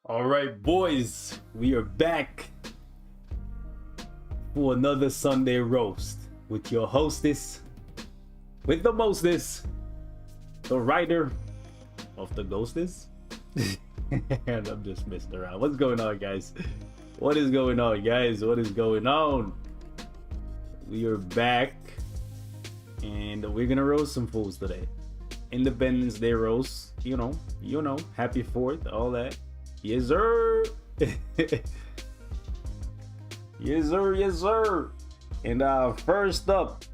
All right, boys, we are back for another Sunday roast with your hostess, with the mostest, the writer of the ghostess. And I'm just messing around. What's going on, guys? What is going on, guys? What is going on? We are back, and we're gonna roast some fools today. Independence Day roast, you know, Happy 4th, all that. Yes, sir. Yes, sir. Yes, sir. And first up,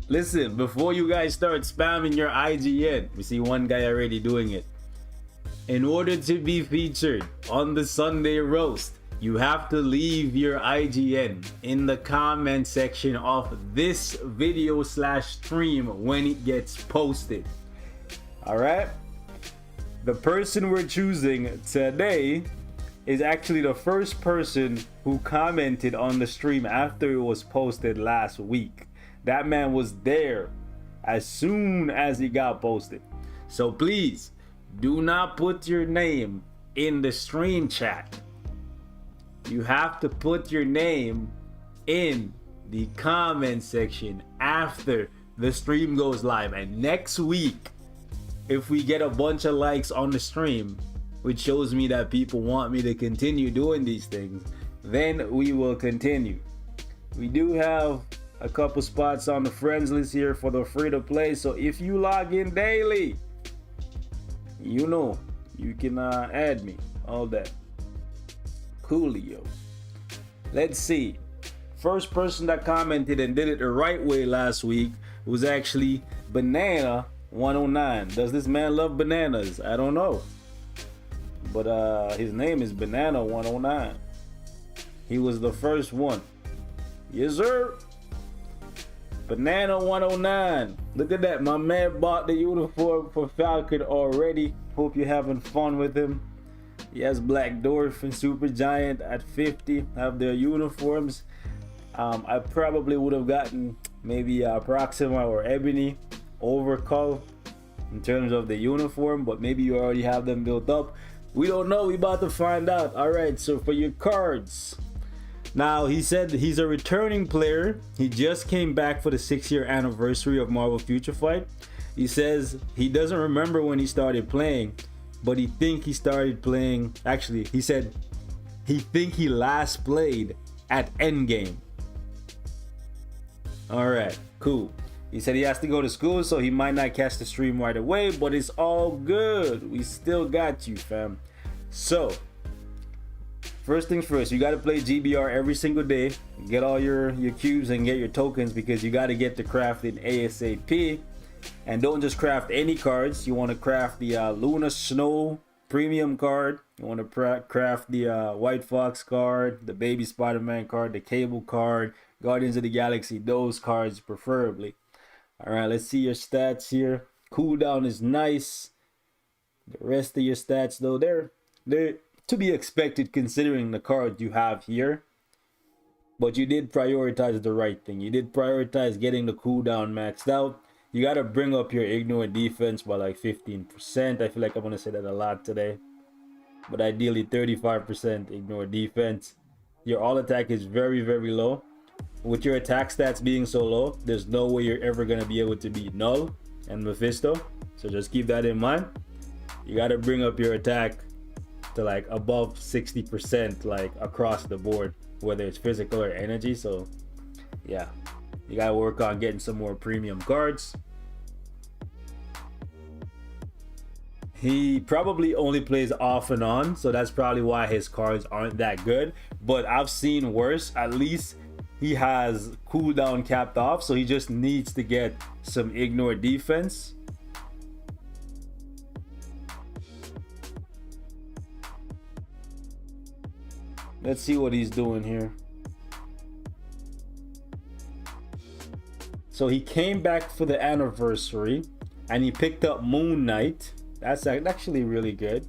listen, before you guys start spamming your IGN, we see one guy already doing it. In order to be featured on the Sunday roast, you have to leave your IGN in the comment section of this video / stream when it gets posted. All right? The person we're choosing today is actually the first person who commented on the stream after it was posted last week. That man was there as soon as it got posted. So please do not put your name in the stream chat. You have to put your name in the comment section after the stream goes live. And next week, if we get a bunch of likes on the stream, which shows me that people want me to continue doing these things, then we will continue. We do have a couple spots on the friends list here for the free to play, so if you log in daily, you know you can add me, all that. Coolio. Let's see. First person that commented and did it the right way last week was actually Banana 109. Does this man love bananas? I don't know. But his name is Banana 109. He was the first one. Yes, sir. Banana 109. Look at that. My man bought the uniform for Falcon already. Hope you're having fun with him. He has Black Dwarf and Super Giant at 50. Have their uniforms. I probably would have gotten maybe Proxima or Ebony over Cull in terms of the uniform, but maybe you already have them built up. We don't know. We about to find out. All right, so for your cards, now he said he's a returning player. He just came back for the 6-year anniversary of Marvel Future Fight. He says he doesn't remember when he started playing, but he think he started playing, actually he said he think he last played at Endgame. All right, cool. He said he has to go to school, so he might not catch the stream right away, but it's all good. We still got you, fam. So, first things first, you got to play GBR every single day. Get all your cubes and get your tokens, because you got to get to crafting ASAP. And don't just craft any cards. You want to craft the Luna Snow premium card. You want to craft the White Fox card, the Baby Spider-Man card, the Cable card, Guardians of the Galaxy, those cards preferably. All right, let's see your stats here. Cooldown is nice. The rest of your stats, though, they're to be expected considering the cards you have here. But you did prioritize the right thing. You did prioritize getting the cooldown maxed out. You got to bring up your ignore defense by like 15%. I feel like I'm going to say that a lot today. But ideally 35% ignore defense. Your all attack is very, very low. With your attack stats being so low, there's no way you're ever going to be able to beat Null and Mephisto. So just keep that in mind. You got to bring up your attack to like above 60% like across the board, whether it's physical or energy. So yeah, you got to work on getting some more premium cards. He probably only plays off and on, so that's probably why his cards aren't that good. But I've seen worse. At least he has cooldown capped off, so he just needs to get some ignore defense. Let's see what he's doing here. So he came back for the anniversary and he picked up Moon Knight. That's actually really good.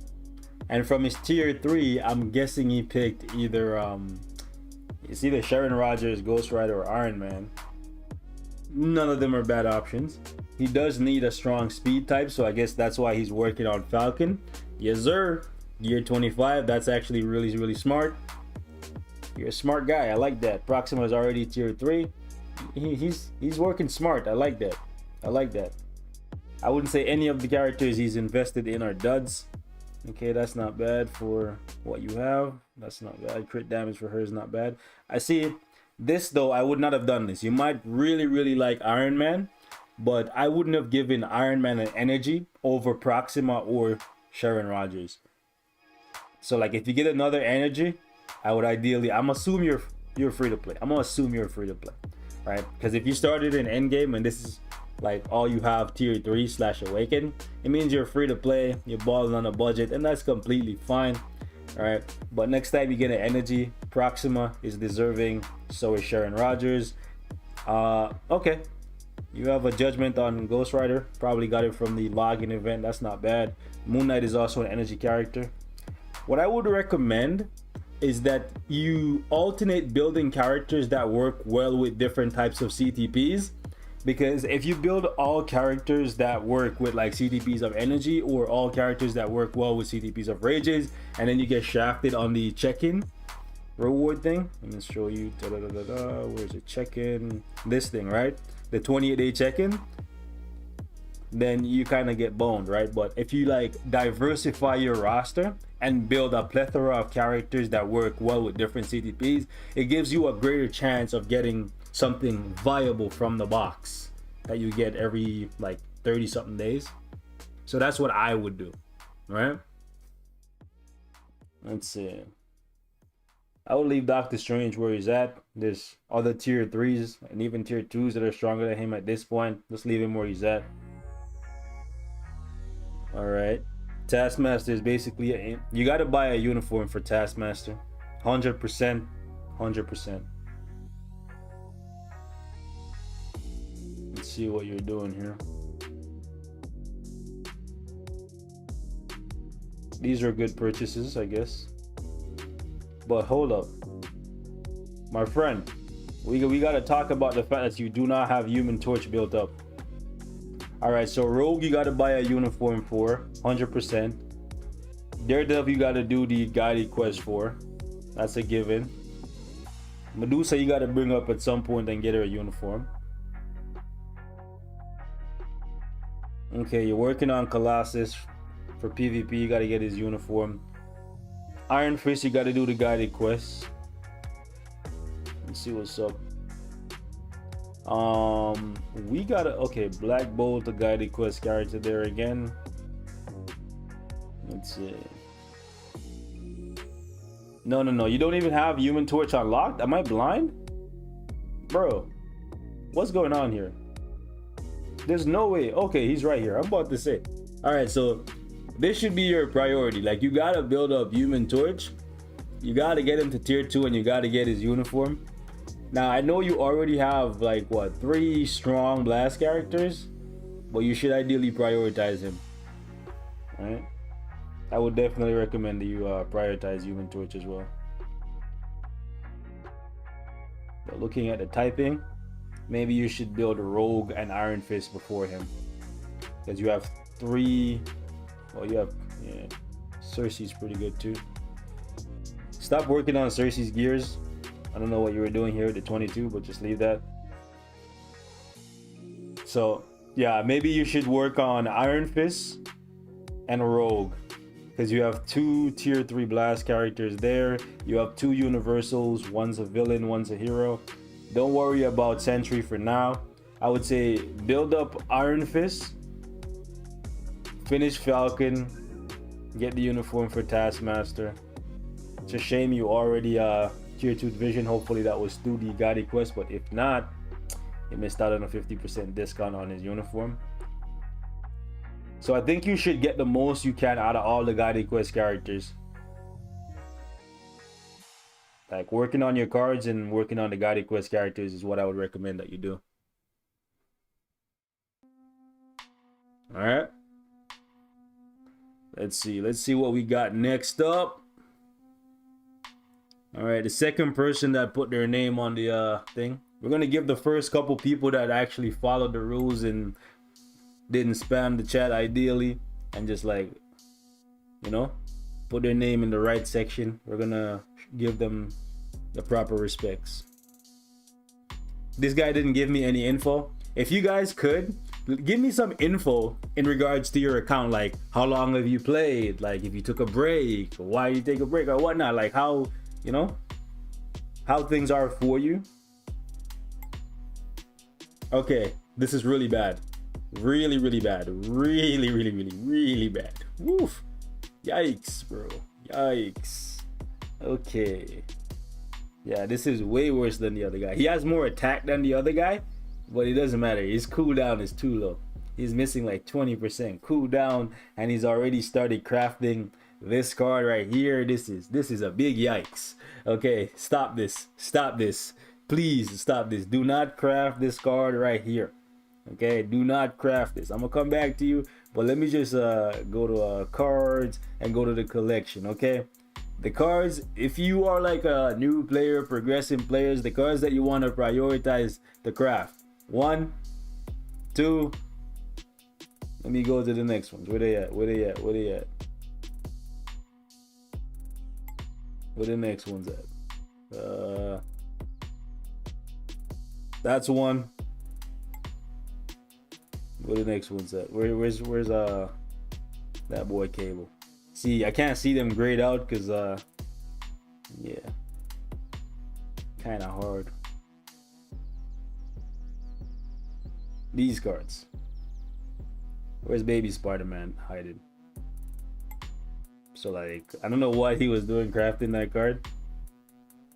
And from his tier 3, I'm guessing he picked either it's either Sharon Rogers, Ghost Rider, or Iron Man. None of them are bad options. He does need a strong speed type, so I guess that's why he's working on Falcon. Yes, sir. Gear 25, that's actually really smart. You're a smart guy. I like that. Proxima is already tier 3. He's working smart. I like that. I like that. I wouldn't say any of the characters he's invested in are duds. Okay, that's not bad for what you have. That's not bad. Crit damage for her is not bad. I see this though. I would not have done this. You might really like Iron Man, but I wouldn't have given Iron Man an energy over Proxima or Sharon Rogers. So like if you get another energy, I would ideally, I'm assuming you're free to play. I'm gonna assume you're free to play, right? Because if you started in endgame and this is like all you have tier 3/awaken, it means you're free to play, you're balling on a budget, and that's completely fine. All right, but next time you get an energy, Proxima is deserving, so is Sharon Rogers. Okay, you have a judgment on Ghost Rider, probably got it from the login event. That's not bad. Moon Knight is also an energy character. What I would recommend is that you alternate building characters that work well with different types of CTPs, because if you build all characters that work with like CTPs of energy, or all characters that work well with CTPs of rages, and then you get shafted on the check-in reward thing. Let me show you. Where's the check-in? This thing, right? The 28-day check-in. Then you kind of get boned, right? But if you like diversify your roster and build a plethora of characters that work well with different CTPs, it gives you a greater chance of getting something viable from the box that you get every like 30 something days. So that's what I would do, right? Let's see. I would leave Doctor Strange where he's at. There's other tier 3s and even tier 2s that are stronger than him at this point. Let's leave him where he's at. All right, Taskmaster is basically you got to buy a uniform for Taskmaster. 100%. Let's see what you're doing here. These are good purchases, I guess. But hold up, my friend, we got to talk about the fact that you do not have Human Torch built up. All right, so Rogue, you got to buy a uniform for 100%. Daredevil, you got to do the guided quest for. That's a given. Medusa, you got to bring up at some point and get her a uniform. Okay, you're working on Colossus for PvP. You got to get his uniform. Iron Fist, you got to do the guided quest. Let's see what's up. We gotta, okay, Black Bolt, the guided quest character there again. Let's see. No, you don't even have Human Torch unlocked. Am I blind, bro? What's going on here? There's no way. Okay, he's right here. I'm about to say. All right, so this should be your priority. Like, you gotta build up Human Torch, you gotta get him to tier 2, and you gotta get his uniform. Now, I know you already have like what, 3 strong blast characters, but you should ideally prioritize him. All right, I would definitely recommend that you prioritize Human Torch as well. But looking at the typing, maybe you should build a Rogue and Iron Fist before him, because you have 3. Well, you have, yeah, Cersei's pretty good too. Stop working on Cersei's gears. I don't know what you were doing here with the 22, but just leave that. So yeah, maybe you should work on Iron Fist and Rogue, because you have 2 tier 3 blast characters there. You have 2 universals. One's a villain, one's a hero. Don't worry about Sentry for now. I would say build up Iron Fist, finish Falcon, get the uniform for Taskmaster. It's a shame you already tier 2 division. Hopefully that was through the guided quest, but if not, you missed out on a 50% discount on his uniform. So I think you should get the most you can out of all the guided quest characters. Like, working on your cards and working on the guided quest characters is what I would recommend that you do. All right, let's see what we got next up. All right, the second person that put their name on the thing, we're gonna give the first couple people that actually followed the rules and didn't spam the chat ideally, and just like, you know, put their name in the right section. We're gonna give them the proper respects. This guy didn't give me any info. If you guys could give me some info in regards to your account, like how long have you played, like if you took a break, why you take a break or whatnot, like how, you know, how things are for you. Okay, this is really bad. Really, really bad. Really, really, really, really bad. Woof. Yikes, bro. Yikes. Okay. Yeah, this is way worse than the other guy. He has more attack than the other guy, but it doesn't matter. His cooldown is too low. He's missing like 20% cooldown, and he's already started crafting this card right here. This is a big yikes. Okay, stop this. Stop this. Please stop this. Do not craft this card right here. Okay, do not craft this. I'm gonna come back to you, but let me just go to cards and go to the collection. Okay, the cards, if you are like a new player, progressing players, the cards that you want to prioritize the craft. 1, 2. Let me go to the next ones. Where they at? Where they at? Where they at? Where the next ones at? That's one. Where the next one's at? Where's that boy Cable? See, I can't see them grayed out because yeah, kind of hard. These cards. Where's baby Spider-Man hiding? So like, I don't know what he was doing crafting that card,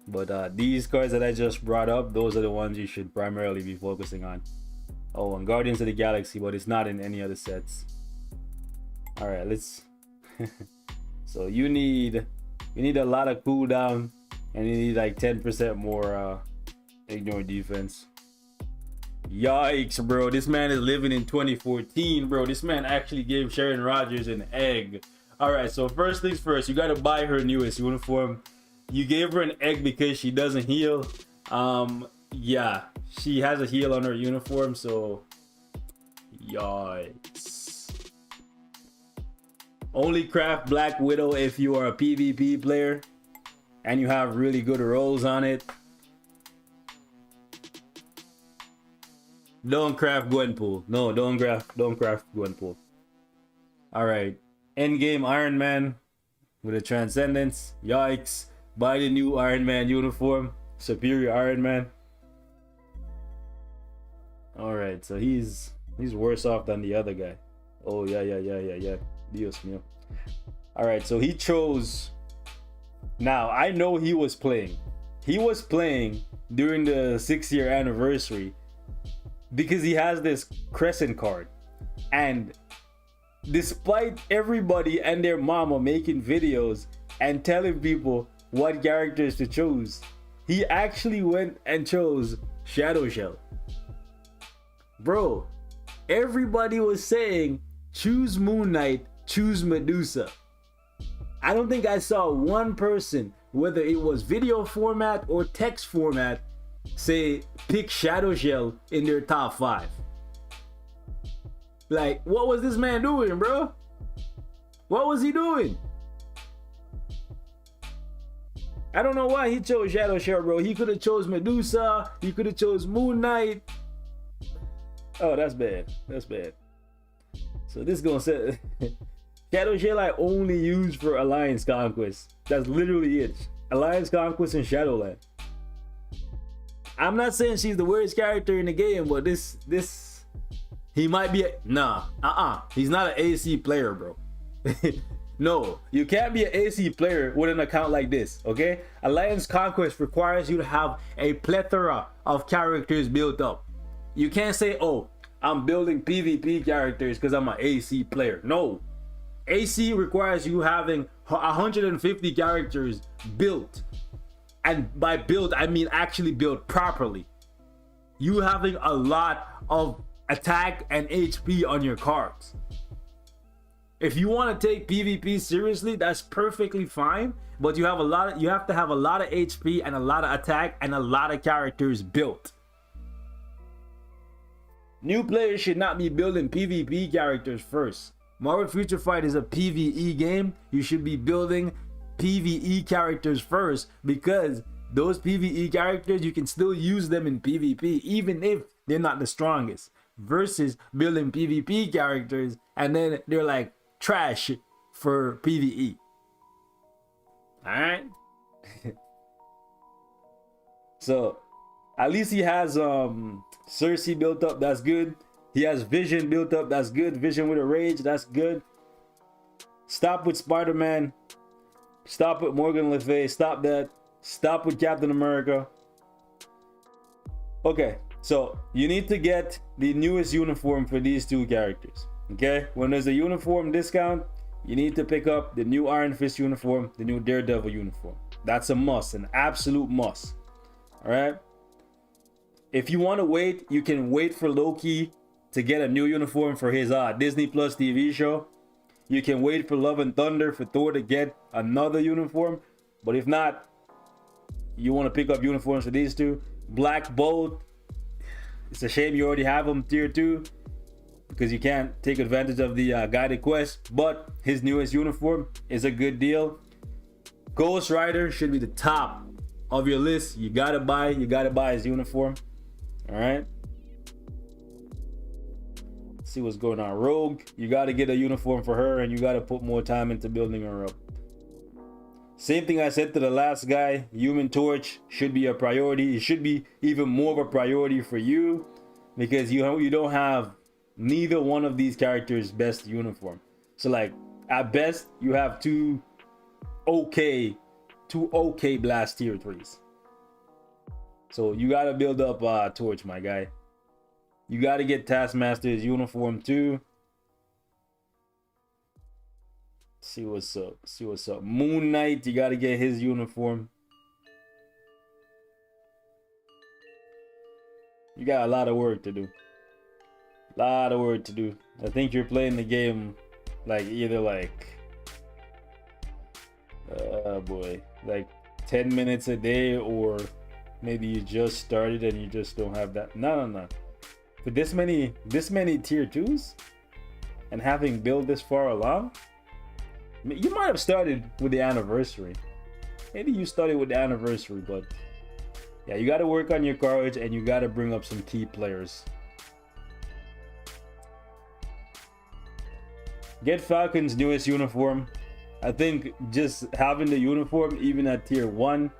but these cards that I just brought up, those are the ones you should primarily be focusing on. Oh, and Guardians of the Galaxy, but it's not in any other sets. All right, let's. So you need a lot of cooldown, and you need like 10% more ignore defense. Yikes, bro! This man is living in 2014, bro. This man actually gave Sharon Rogers an egg. All right, so first things first, you gotta buy her newest uniform. You gave her an egg because she doesn't heal. Yeah, she has a heal on her uniform, so yikes. Only craft Black Widow if you are a PvP player and you have really good rolls on it. Don't craft Gwenpool. No, don't craft Gwenpool. All right, endgame Iron Man with a Transcendence. Yikes. Buy the new Iron Man uniform. Superior Iron Man. All right, so he's worse off than the other guy. Oh yeah. Dios mío. All right, so he chose. Now I know he was playing. He was playing during the 6-year anniversary because he has this Crescent card, and despite everybody and their mama making videos and telling people what characters to choose, he actually went and chose Shadow Shell. Bro, everybody was saying choose Moon Knight, choose Medusa. I don't think I saw one person, whether it was video format or text format, say pick Shadow Shell in their top 5. Like, what was this man doing, bro? What was he doing? I don't know why he chose Shadow Shell, bro. He could have chose Medusa. He could have chose Moon Knight. Oh, that's bad. That's bad. So this gonna say Shadow Shell I only use for Alliance Conquest. That's literally it. Alliance Conquest and Shadowland. I'm not saying she's the worst character in the game, but this he might be he's not an AC player, bro. No, you can't be an AC player with an account like this, okay? Alliance Conquest requires you to have a plethora of characters built up. You can't say, oh, I'm building PvP characters because I'm an AC player. No, AC requires you having 150 characters built. And by build, I mean actually built properly. You having a lot of attack and HP on your cards. If you want to take PvP seriously, that's perfectly fine. But you have to have a lot of HP and a lot of attack and a lot of characters built. New players should not be building PvP characters first. Marvel Future Fight is a PvE game. You should be building PvE characters first, because those PvE characters, you can still use them in PvP even if they're not the strongest, versus building PvP characters and then they're like trash for PvE. Alright? So at least he has Cersei built up, that's good. He has Vision built up, that's good. Vision with a rage, that's good. Stop with Spider-Man. Stop with Morgan Le Fay. Stop that. Stop with Captain America. Okay, so you need to get the newest uniform for these two characters. Okay, when there's a uniform discount, you need to pick up the new Iron Fist uniform, the new Daredevil uniform. That's a must, an absolute must. All right. If you want to wait, you can wait for Loki to get a new uniform for his Disney Plus TV show. You can wait for Love and Thunder for Thor to get another uniform. But if not, you want to pick up uniforms for these two. Black Bolt, it's a shame you already have him tier 2, because you can't take advantage of the guided quest. But his newest uniform is a good deal. Ghost Rider should be the top of your list. You gotta buy his uniform. All right. Let's see what's going on. Rogue, you got to get a uniform for her, and you got to put more time into building her up. Same thing I said to the last guy. Human Torch should be a priority. It should be even more of a priority for you, because you don't have neither one of these characters' best uniform. So like at best you have two okay blast tier 3s. So you got to build up Torch, my guy. You got to get Taskmaster's uniform too. See what's up. Moon Knight, you got to get his uniform. You got a lot of work to do. I think you're playing the game like either like like 10 minutes a day, or maybe you just started and you just don't have that. No. For this many tier 2s and having built this far along, you might have started with the anniversary. Maybe you started with the anniversary, but yeah, you got to work on your courage and you got to bring up some key players. Get Falcon's newest uniform. I think just having the uniform, even at tier 1,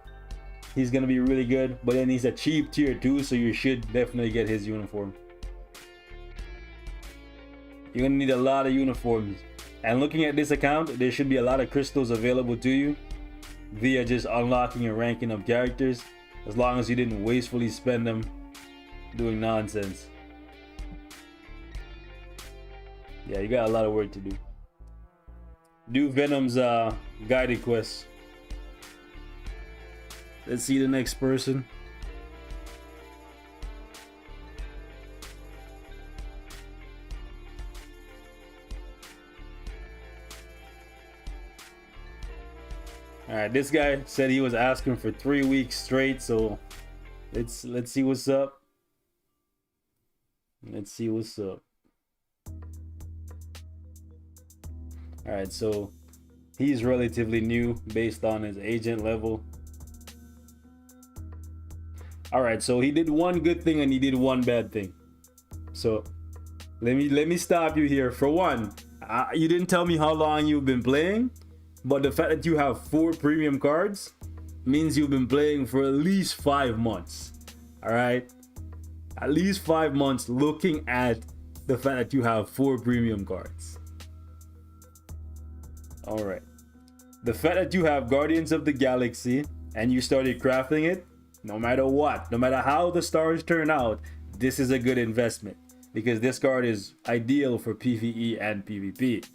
he's gonna be really good. But then he's a cheap tier 2, so you should definitely get his uniform. You're gonna need a lot of uniforms. And looking at this account, there should be a lot of crystals available to you via just unlocking and ranking up characters, as long as you didn't wastefully spend them doing nonsense. Yeah, you got a lot of work to do. Do Venom's guided quest. Let's see the next person. Alright, this guy said he was asking for 3 weeks straight, so let's see what's up. Alright, so he's relatively new based on his agent level. Alright, so he did one good thing and he did one bad thing. So let me stop you here. For one, you didn't tell me how long you've been playing, but the fact that you have 4 premium cards means you've been playing for at least 5 months. Alright? At least 5 months, looking at the fact that you have 4 premium cards. Alright. The fact that you have Guardians of the Galaxy and you started crafting it, no matter what, no matter how the stars turn out, this is a good investment, because this card is ideal for PvE and PvP.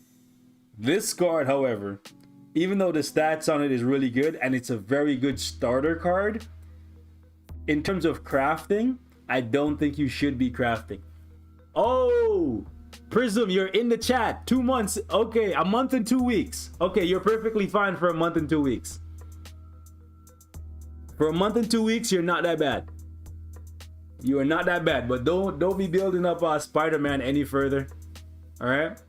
This card, however, even though the stats on it is really good and it's a very good starter card, in terms of crafting, I don't think you should be crafting. Oh! Prism, you're in the chat. 2 months. Okay, a month and 2 weeks. Okay, you're perfectly fine for a month and 2 weeks. For a month and 2 weeks, you're not that bad. You are not that bad, but don't be building up Spider-Man any further. All right?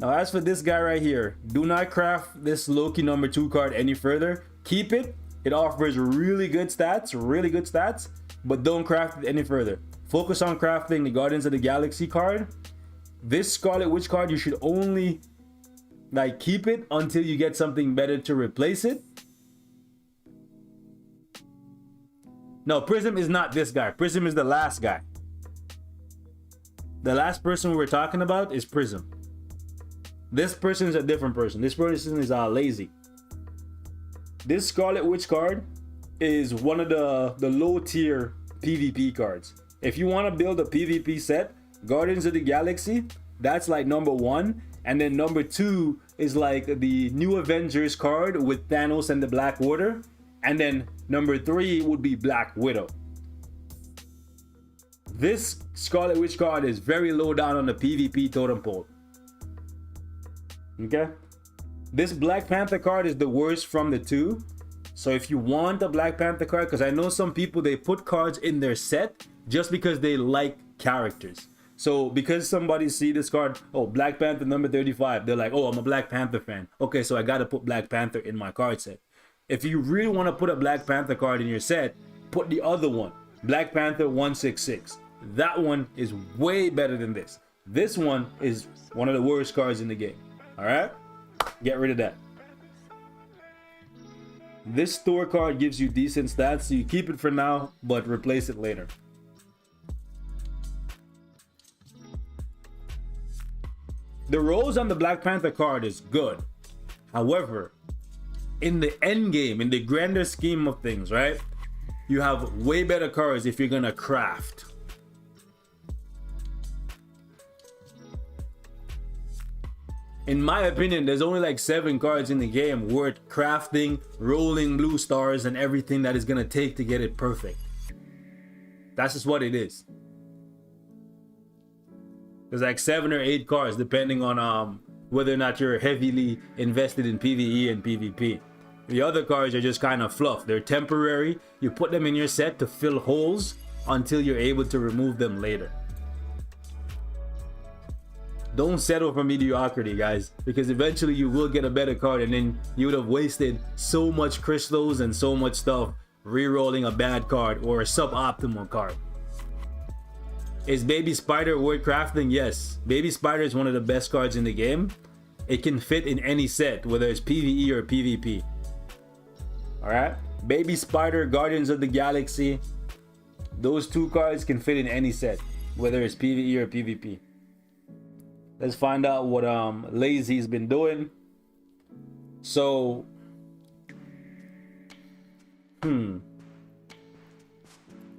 Now, as for this guy right here, do not craft this Loki #2 card any further. Keep it. It offers really good stats, but don't craft it any further. Focus on crafting the Guardians of the Galaxy card. This Scarlet Witch card, you should only like keep it until you get something better to replace it. No, Prism is not this guy. Prism is the last guy. The last person we were talking about is Prism. This person is a different person. This person is lazy. This Scarlet Witch card is one of the low tier PvP cards. If you want to build a PvP set, Guardians of the Galaxy, that's like #1. And then #2 is like the New Avengers card with Thanos and the Black Order. And then #3 would be Black Widow. This Scarlet Witch card is very low down on the PvP totem pole. Okay? This Black Panther card is the worst from the two. So if you want a Black Panther card, because I know some people, they put cards in their set just because they like characters. So because somebody see this card, oh, Black Panther #35, they're like, oh, I'm a Black Panther fan. Okay, so I gotta put Black Panther in my card set. If you really want to put a Black Panther card in your set, put the other one, Black Panther 166. That one is way better than this. This one is one of the worst cards in the game. All right, get rid of that. This store card gives you decent stats, so you keep it for now, but replace it later. The rolls on the Black Panther card is good. However, in the end game, in the grander scheme of things, right? You have way better cards if you're gonna craft. In my opinion, there's only like 7 cards in the game worth crafting, rolling blue stars, and everything that is gonna take to get it perfect. That's just what it is. There's like 7 or 8 cards depending on whether or not you're heavily invested in PvE and PvP. The other cards are just kind of fluff. They're temporary. You put them in your set to fill holes until you're able to remove them later. Don't settle for mediocrity, guys, because eventually you will get a better card, and then you would have wasted so much crystals and so much stuff re-rolling a bad card or a suboptimal card. Is Baby Spider worth crafting? Yes. Baby Spider is one of the best cards in the game. It can fit in any set, whether it's PvE or PvP. Alright? Baby Spider, Guardians of the Galaxy. Those 2 cards can fit in any set, whether it's PvE or PvP. Let's find out what Lazy's been doing. So,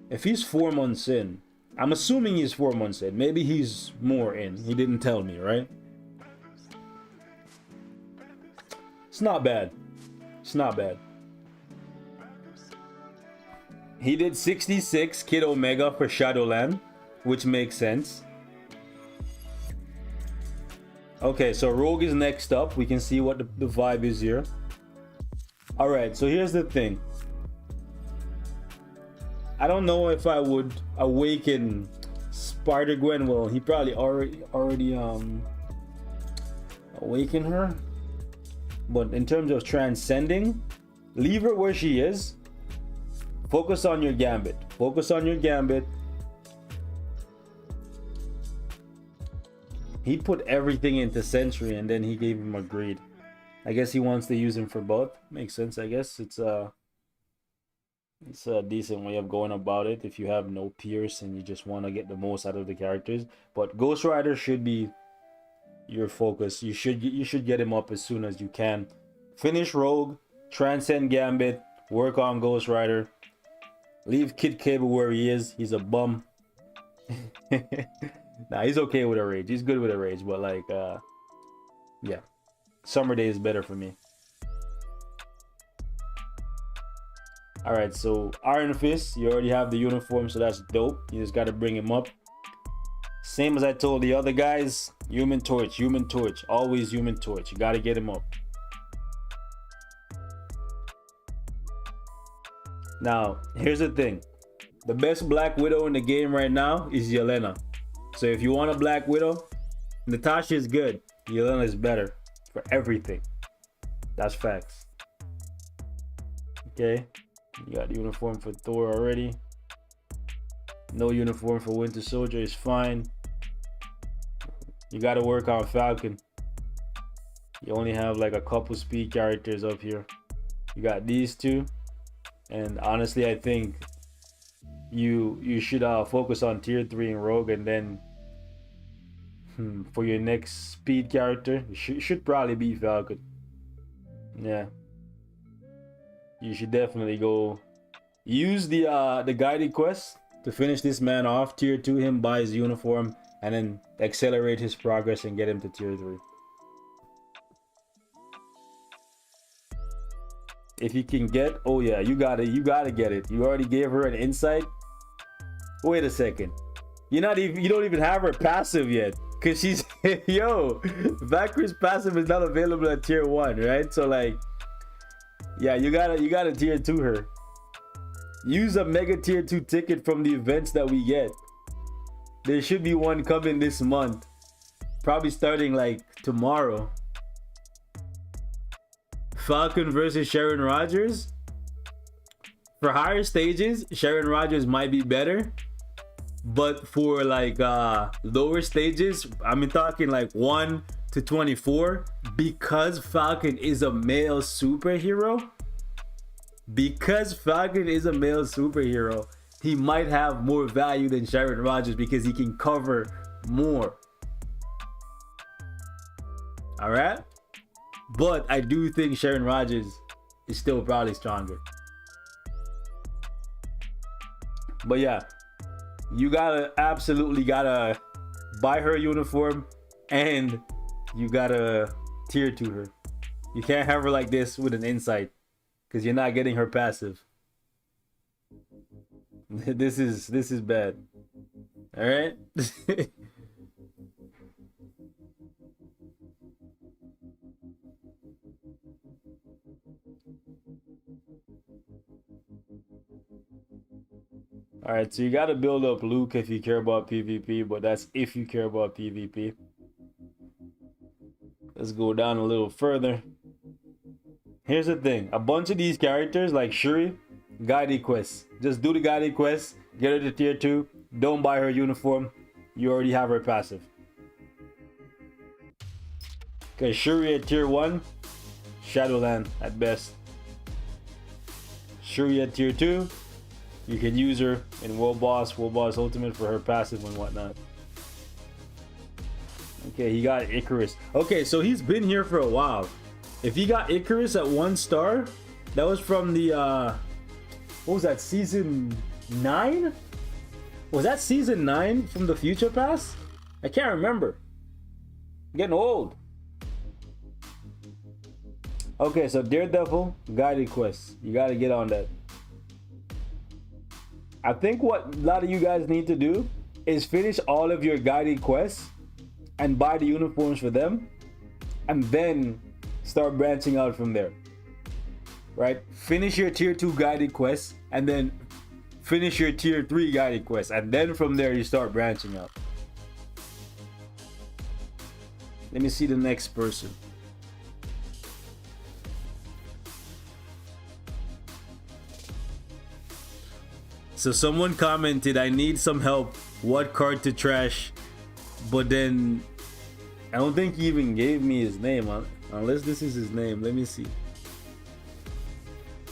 if he's 4 months in, I'm assuming he's 4 months in. Maybe he's more in. He didn't tell me, right? It's not bad. It's not bad. He did 66 Kid Omega for Shadowland, which makes sense. Okay, so Rogue is next up. We can see what the vibe is here. Alright, so here's the thing. I don't know if I would awaken Spider-Gwen. Well, he probably already awakened her. But in terms of transcending, leave her where she is. Focus on your Gambit. Focus on your Gambit. He put everything into Sentry and then he gave him a greed. I guess he wants to use him for both. Makes sense, I guess. It's a decent way of going about it if you have no Pierce and you just want to get the most out of the characters. But Ghost Rider should be your focus. You should get him up as soon as you can. Finish Rogue, transcend Gambit, work on Ghost Rider. Leave Kid Cable where he is. He's a bum. Nah, he's okay with a rage. He's good with a rage, but like, yeah. Summer Day is better for me. Alright, so Iron Fist, you already have the uniform, so that's dope. You just gotta bring him up. Same as I told the other guys, Human Torch, always Human Torch. You gotta get him up. Now, here's the thing. The best Black Widow in the game right now is Yelena. So if you want a Black Widow, Natasha is good. Yelena is better for everything. That's facts. Okay, you got the uniform for Thor already. No uniform for Winter Soldier is fine. You got to work on Falcon. You only have like a couple speed characters up here. You got these two, and honestly, I think you should focus on tier 3 and Rogue, and then for your next speed character, you should probably be Falcon. Yeah, you should definitely go use the guided quest to finish this man off. Tier 2 him, buy his uniform, and then accelerate his progress and get him to tier 3. If you can get, oh yeah, you gotta get it. You already gave her an insight. Wait a second, you don't even have her passive yet, cause she's yo, Valkyrie's passive is not available at tier 1, right? So like, yeah, you gotta tier 2 her. Use a mega tier 2 ticket from the events that we get. There should be one coming this month, probably starting like tomorrow. Falcon versus Sharon Rogers. For higher stages, Sharon Rogers might be better, but for like lower stages, I'm talking like 1 to 24, because Falcon is a male superhero. He might have more value than Sharon Rogers because he can cover more. All right, but I do think Sharon Rogers is still probably stronger. But yeah, you absolutely gotta buy her uniform, and you gotta tier 2 her. You can't have her like this with an insight, because you're not getting her passive. This is bad. All right. All right, so you got to build up Luke if you care about PvP, but that's if you care about PvP. Let's go down a little further. Here's the thing, a bunch of these characters like Shuri, guided quests. Just do the guided quest, get her to tier 2, don't buy her uniform, you already have her passive. Okay, Shuri at tier 1, Shadowland at best. Shuri at tier 2, you can use her in World Boss Ultimate for her passive and whatnot. Okay, he got Icarus. Okay, so he's been here for a while. If he got Icarus at 1 star, that was from the what was that, season 9? Was that season 9 from the Future Pass? I can't remember. I'm getting old. Okay, so Daredevil guided quests. You gotta get on that. I think what a lot of you guys need to do is finish all of your guided quests and buy the uniforms for them, and then start branching out from there. Right? Finish your tier 2 guided quests, and then finish your tier 3 guided quests, and then from there you start branching out. Let me see the next person. So someone commented, I need some help, what card to trash, but then I don't think he even gave me his name, unless this is his name. Let me see.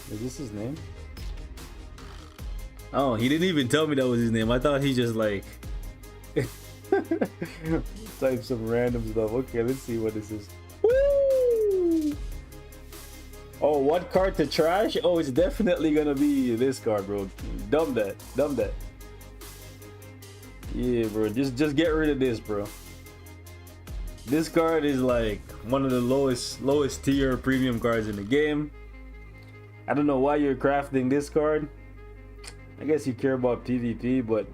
Is this his name? Oh, he didn't even tell me that was his name. I thought he just like typed some random stuff. Okay, let's see what this is. Woo! Oh, what card to trash? Oh, it's definitely gonna be this card, bro. Dump that. Dump that. Yeah, bro. Just get rid of this, bro. This card is like one of the lowest tier premium cards in the game. I don't know why you're crafting this card. I guess you care about PvP, but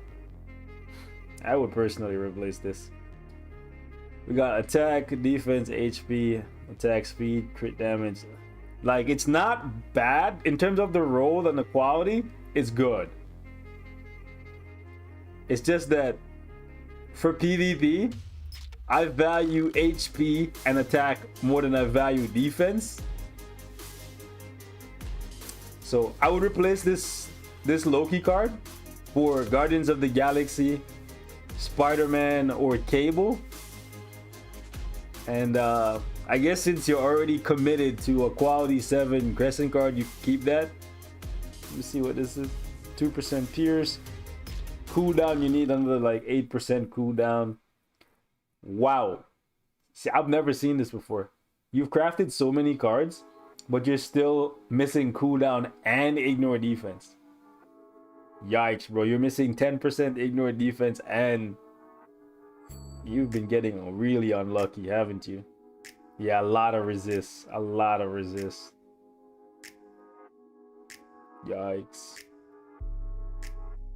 I would personally replace this. We got attack, defense, HP, attack speed, crit damage. Like, it's not bad in terms of the role and the quality. It's good. It's just that for PvP, I value HP and attack more than I value defense. So I would replace this Loki card for Guardians of the Galaxy, Spider-Man, or Cable. And I guess since you're already committed to a quality 7 Crescent card, you keep that. Let me see what this is. 2% Pierce. Cooldown, you need under like 8% cooldown. Wow. See, I've never seen this before. You've crafted so many cards, but you're still missing cooldown and ignore defense. Yikes, bro. You're missing 10% ignore defense, and you've been getting really unlucky, haven't you? Yeah, a lot of resist. A lot of resist. Yikes.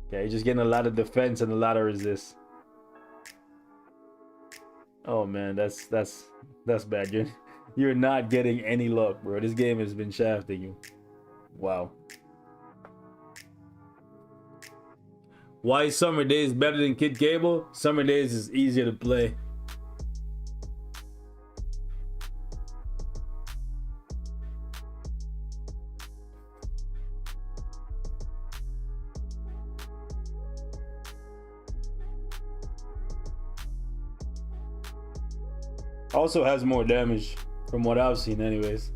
Okay, you're just getting a lot of defense and a lot of resist. Oh man, that's bad. You're not getting any luck, bro. This game has been shafting you. Wow. Why is Summer Days better than Kid Cable? Summer Days is easier to play. Also has more damage from what I've seen anyways.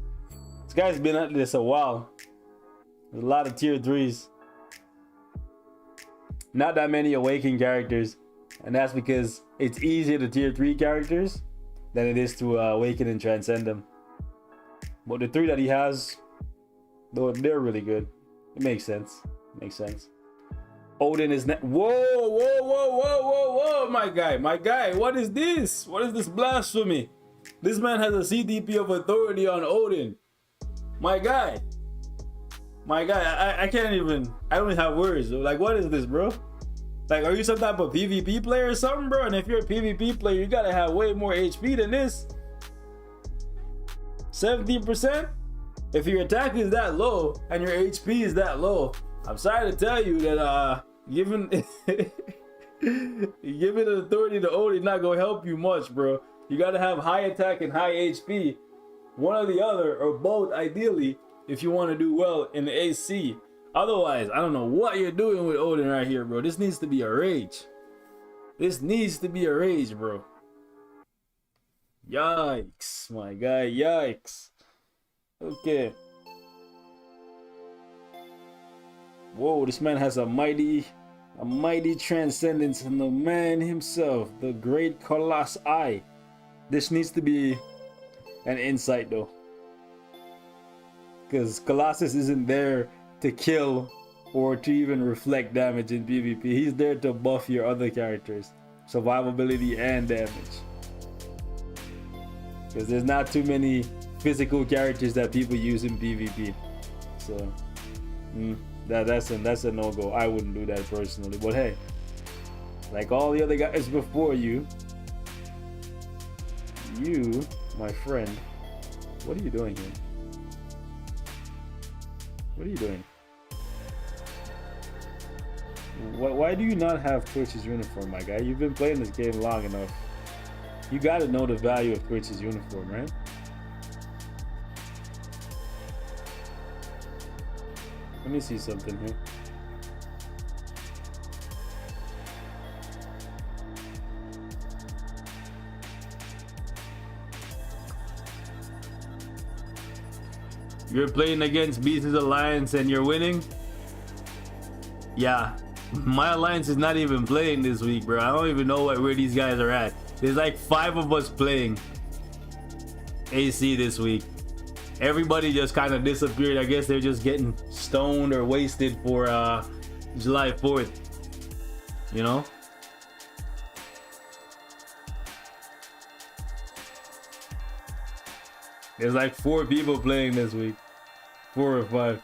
This guy's been at this a while. There's a lot of tier 3s. Not that many awakened characters. And that's because it's easier to tier 3 characters than it is to awaken and transcend them. But the 3 that he has, though, they're really good. It makes sense. Makes sense. Odin is whoa, whoa, whoa, whoa, whoa, whoa, my guy, what is this? What is this blasphemy? This man has a CDP of authority on Odin. My guy, I can't even, I don't even have words. Like, what is this, bro? Like, are you some type of PvP player or something, bro? And if you're a PvP player, you gotta have way more HP than this. 17%? If your attack is that low and your HP is that low, I'm sorry to tell you that giving an authority to Odin not gonna help you much, bro. You gotta have high attack and high HP, one or the other, or both ideally, if you want to do well in the AC. Otherwise, I don't know what you're doing with Odin right here, bro. This needs to be a rage. This needs to be a rage, bro. Yikes, my guy, yikes. Okay. Whoa, this man has a mighty transcendence in the man himself, the great Colossi. This needs to be an insight though, because Colossus isn't there to kill or to even reflect damage in PvP. He's there to buff your other characters, survivability and damage, because there's not too many physical characters that people use in PvP. So that's a no-go. I wouldn't do that personally, but hey, like all the other guys before you, my friend, what are you doing here? What are you doing? Why do you not have Twitch's uniform, my guy? You've been playing this game long enough. You gotta know the value of Twitch's uniform, right? Let me see something here. You're playing against Beast's Alliance and you're winning? Yeah. My alliance is not even playing this week, bro. I don't even know where these guys are at. There's like 5 of us playing AC this week. Everybody just kind of disappeared. I guess they're just getting stoned or wasted for July 4th. You know? There's like 4 people playing this week. 4 or 5.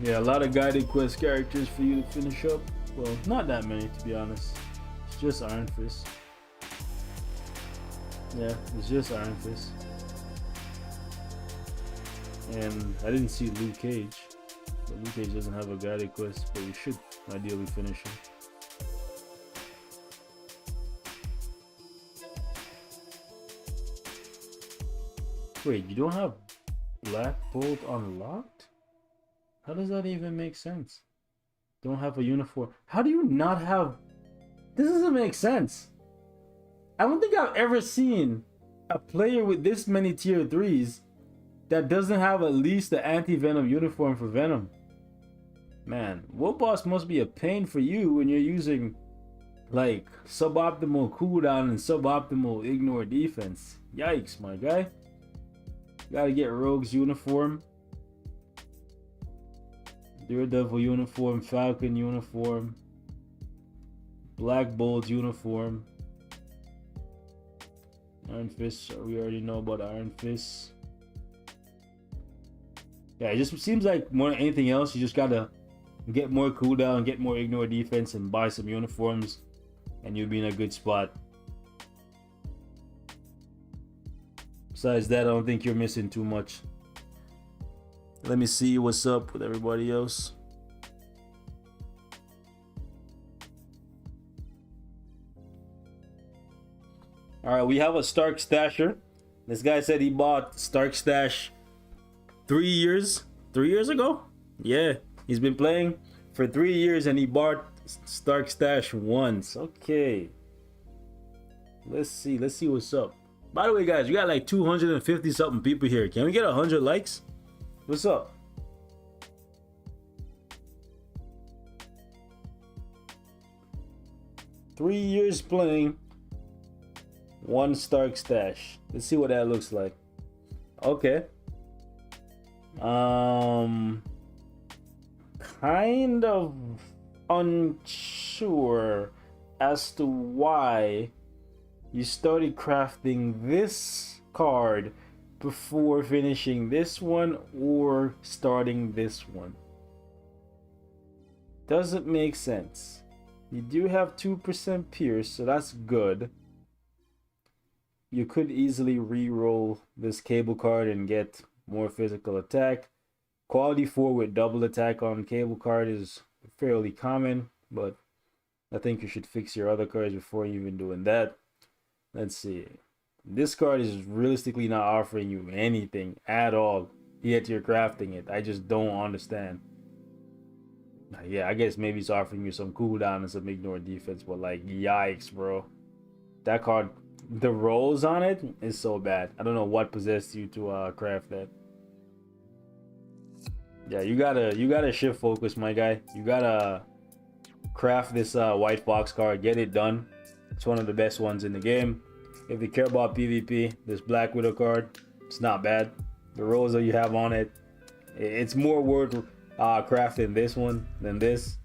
Yeah, a lot of guided quest characters for you to finish up. Well, not that many, to be honest. just Iron Fist. Yeah, it's just Iron Fist. And I didn't see Luke Cage. But Luke Cage doesn't have a guided quest, but you should ideally finish him. Wait, you don't have Black Bolt unlocked? How does that even make sense? Don't have a uniform. How do you not have... This doesn't make sense. I don't think I've ever seen a player with this many tier 3s that doesn't have at least the anti-venom uniform for Venom. Man, Wolf Boss must be a pain for you when you're using like suboptimal cooldown and suboptimal ignore defense. Yikes, my guy. Gotta get Rogue's uniform, Daredevil uniform, Falcon uniform, Black Bolt uniform, Iron Fist. We already know about Iron Fist. Yeah, it just seems like more than anything else, you just gotta get more cooldown, get more ignore defense, and buy some uniforms, and you'll be in a good spot. Besides that, I don't think you're missing too much. Let me see what's up with everybody else. Alright, we have a Stark Stasher. This guy said he bought Stark Stash 3 years ago. Yeah, he's been playing for 3 years and he bought Stark Stash once. Okay, let's see what's up. By the way, guys, we got like 250 something people here. Can we get 100 likes? What's up? Three years playing, one Stark Stash. Let's see what that looks like. Okay. Kind of unsure as to why you started crafting this card before finishing this one or starting this one. Doesn't make sense. You do have 2% Pierce, so that's good. You could easily re-roll this cable card and get more physical attack. Quality 4 with double attack on cable card is fairly common, but I think you should fix your other cards before even doing that. Let's see. This card is realistically not offering you anything at all, yet you're crafting it. I just don't understand. Yeah, I guess maybe it's offering you some cooldown and some ignore defense, but like, yikes, bro. That card, the rolls on it is so bad. I don't know what possessed you to craft that. Yeah, you gotta shift focus, my guy. You gotta craft this White Fox card, get it done. It's one of the best ones in the game. If you care about PvP, this Black Widow card, it's not bad. The rolls that you have on it, it's more worth crafting this one than this.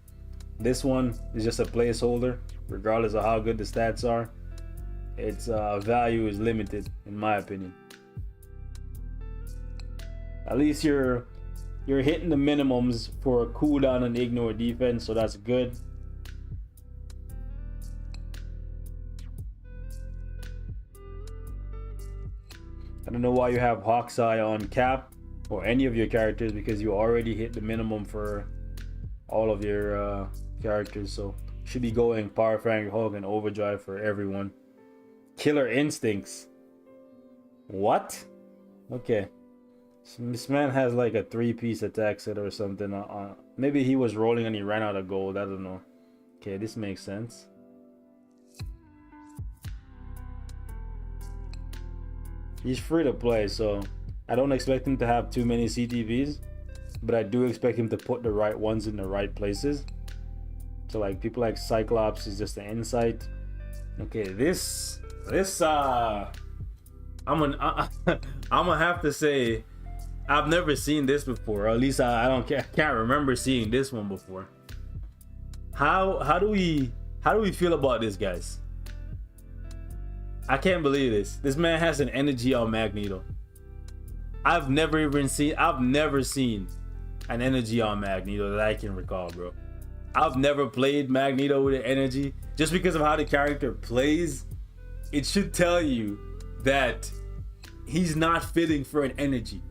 This one is just a placeholder, regardless of how good the stats are. Its value is limited, in my opinion. At least you're hitting the minimums for cooldown and ignore defense, so that's good. I don't know why you have Hawk's Eye on Cap or any of your characters, because you already hit the minimum for all of your characters, so you should be going Power Fang, Hulk, and Overdrive for everyone. Killer Instincts. What? Okay. So this man has like a 3-piece attack set or something. Maybe he was rolling and he ran out of gold. I don't know. Okay, this makes sense. He's free to play, so I don't expect him to have too many CTVs, but I do expect him to put the right ones in the right places. So like people like Cyclops is just an insight. Okay, this I'm gonna have to say I've never seen this before, or at least I can't remember seeing this one before. How do we feel about this, guys? I can't believe this. This man has an energy on Magneto. I've never seen an energy on Magneto that I can recall, bro. I've never played Magneto with an energy. Just because of how the character plays, it should tell you that he's not fitting for an energy.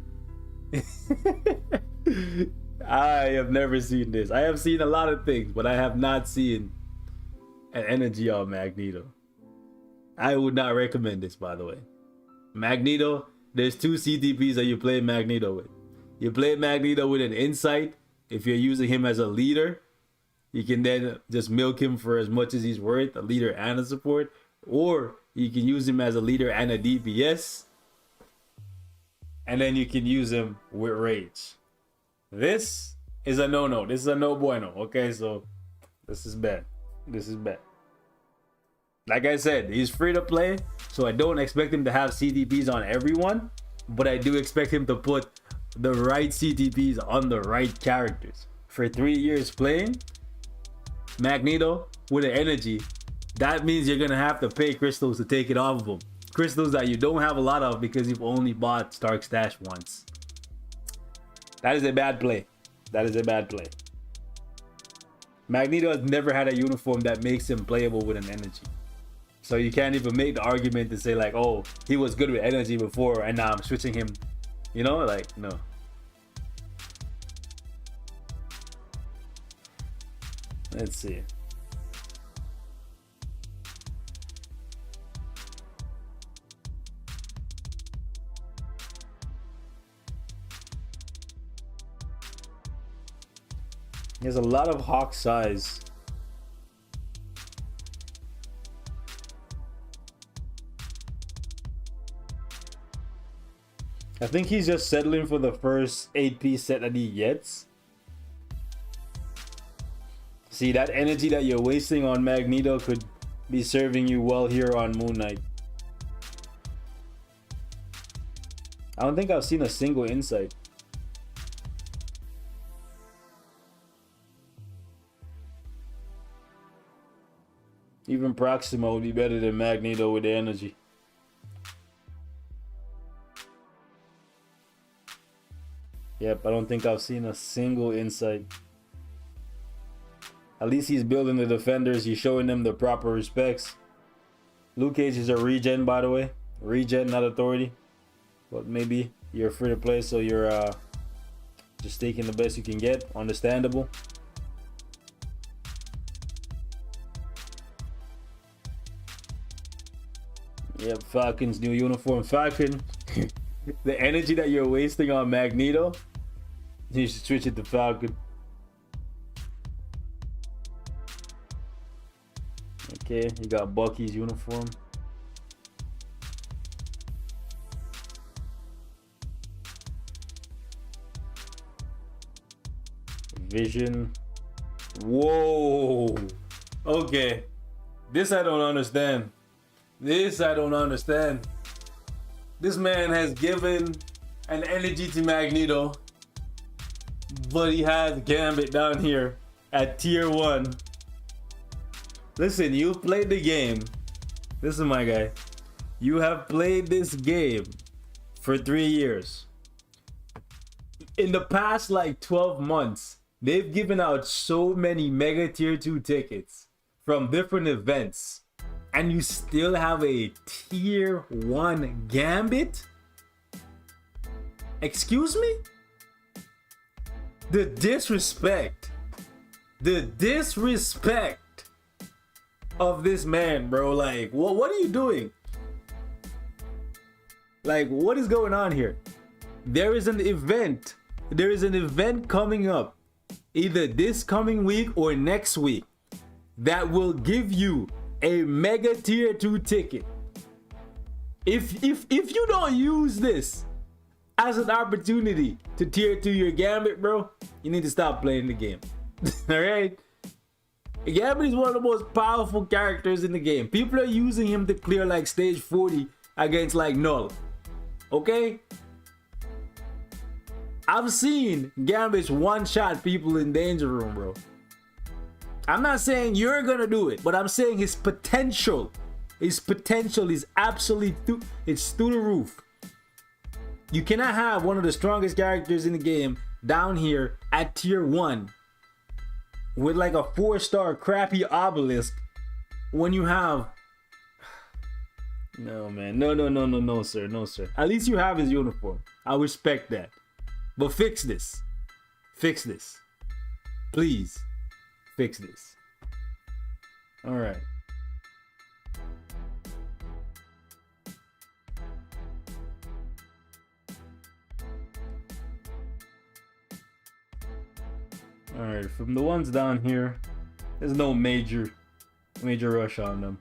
I have never seen this. I have seen a lot of things, but I have not seen an energy on Magneto. I would not recommend this, by the way. Magneto, there's two CTPs that you play Magneto with. You play Magneto with an insight. If you're using him as a leader, you can then just milk him for as much as he's worth, a leader and a support. Or you can use him as a leader and a DPS. And then you can use him with rage. This is a no-no. This is a no bueno. Okay, so this is bad. This is bad. Like I said, he's free to play, so I don't expect him to have CTPs on everyone, but I do expect him to put the right CTPs on the right characters. For 3 years playing Magneto with an energy, that means you're gonna have to pay crystals to take it off of him. Crystals that you don't have a lot of because you've only bought Stark Stash once. That is a bad play. That is a bad play. Magneto has never had a uniform that makes him playable with an energy. So you can't even make the argument to say like, oh, he was good with energy before and now I'm switching him. You know, like, no. Let's see. There's a lot of Hawk size. I think he's just settling for the first 8-piece set that he gets. See, that energy that you're wasting on Magneto could be serving you well here on Moon Knight. I don't think I've seen a single insight. Even Proxima would be better than Magneto with the energy. Yep, I don't think I've seen a single insight. At least he's building the defenders. He's showing them the proper respects. Luke Cage is a regen, by the way. Regen, not authority. But maybe you're free to play, so you're just taking the best you can get. Understandable. Yep, Falcon's new uniform. Falcon, the energy that you're wasting on Magneto, you should switch it to Falcon. Okay, you got Bucky's uniform. Vision. Whoa. Okay. This I don't understand. This I don't understand. This man has given an energy to Magneto, but he has Gambit down here at tier 1. Listen, you've played the game. Listen, my guy. You have played this game for 3 years. In the past like 12 months, they've given out so many mega tier 2 tickets from different events. And you still have a tier 1 Gambit? Excuse me? The disrespect. The disrespect of this man, bro. Like, what are you doing? Like, what is going on here? There is an event. There is an event coming up either this coming week or next week that will give you a mega tier 2 ticket. If you don't use this as an opportunity to tier 2 your Gambit, bro, you need to stop playing the game. All right? Gambit is one of the most powerful characters in the game. People are using him to clear like stage 40 against like Null. Okay? I've seen Gambit one-shot people in Danger Room, bro. I'm not saying you're gonna do it, but I'm saying his potential is absolutely it's through the roof. You cannot have one of the strongest characters in the game down here at tier 1 with like a 4-star crappy obelisk when you have... No, man. No, sir. No, sir. At least you have his uniform. I respect that. But fix this. Fix this. Please. Fix this. Alright. Alright, from the ones down here, there's no major rush on them.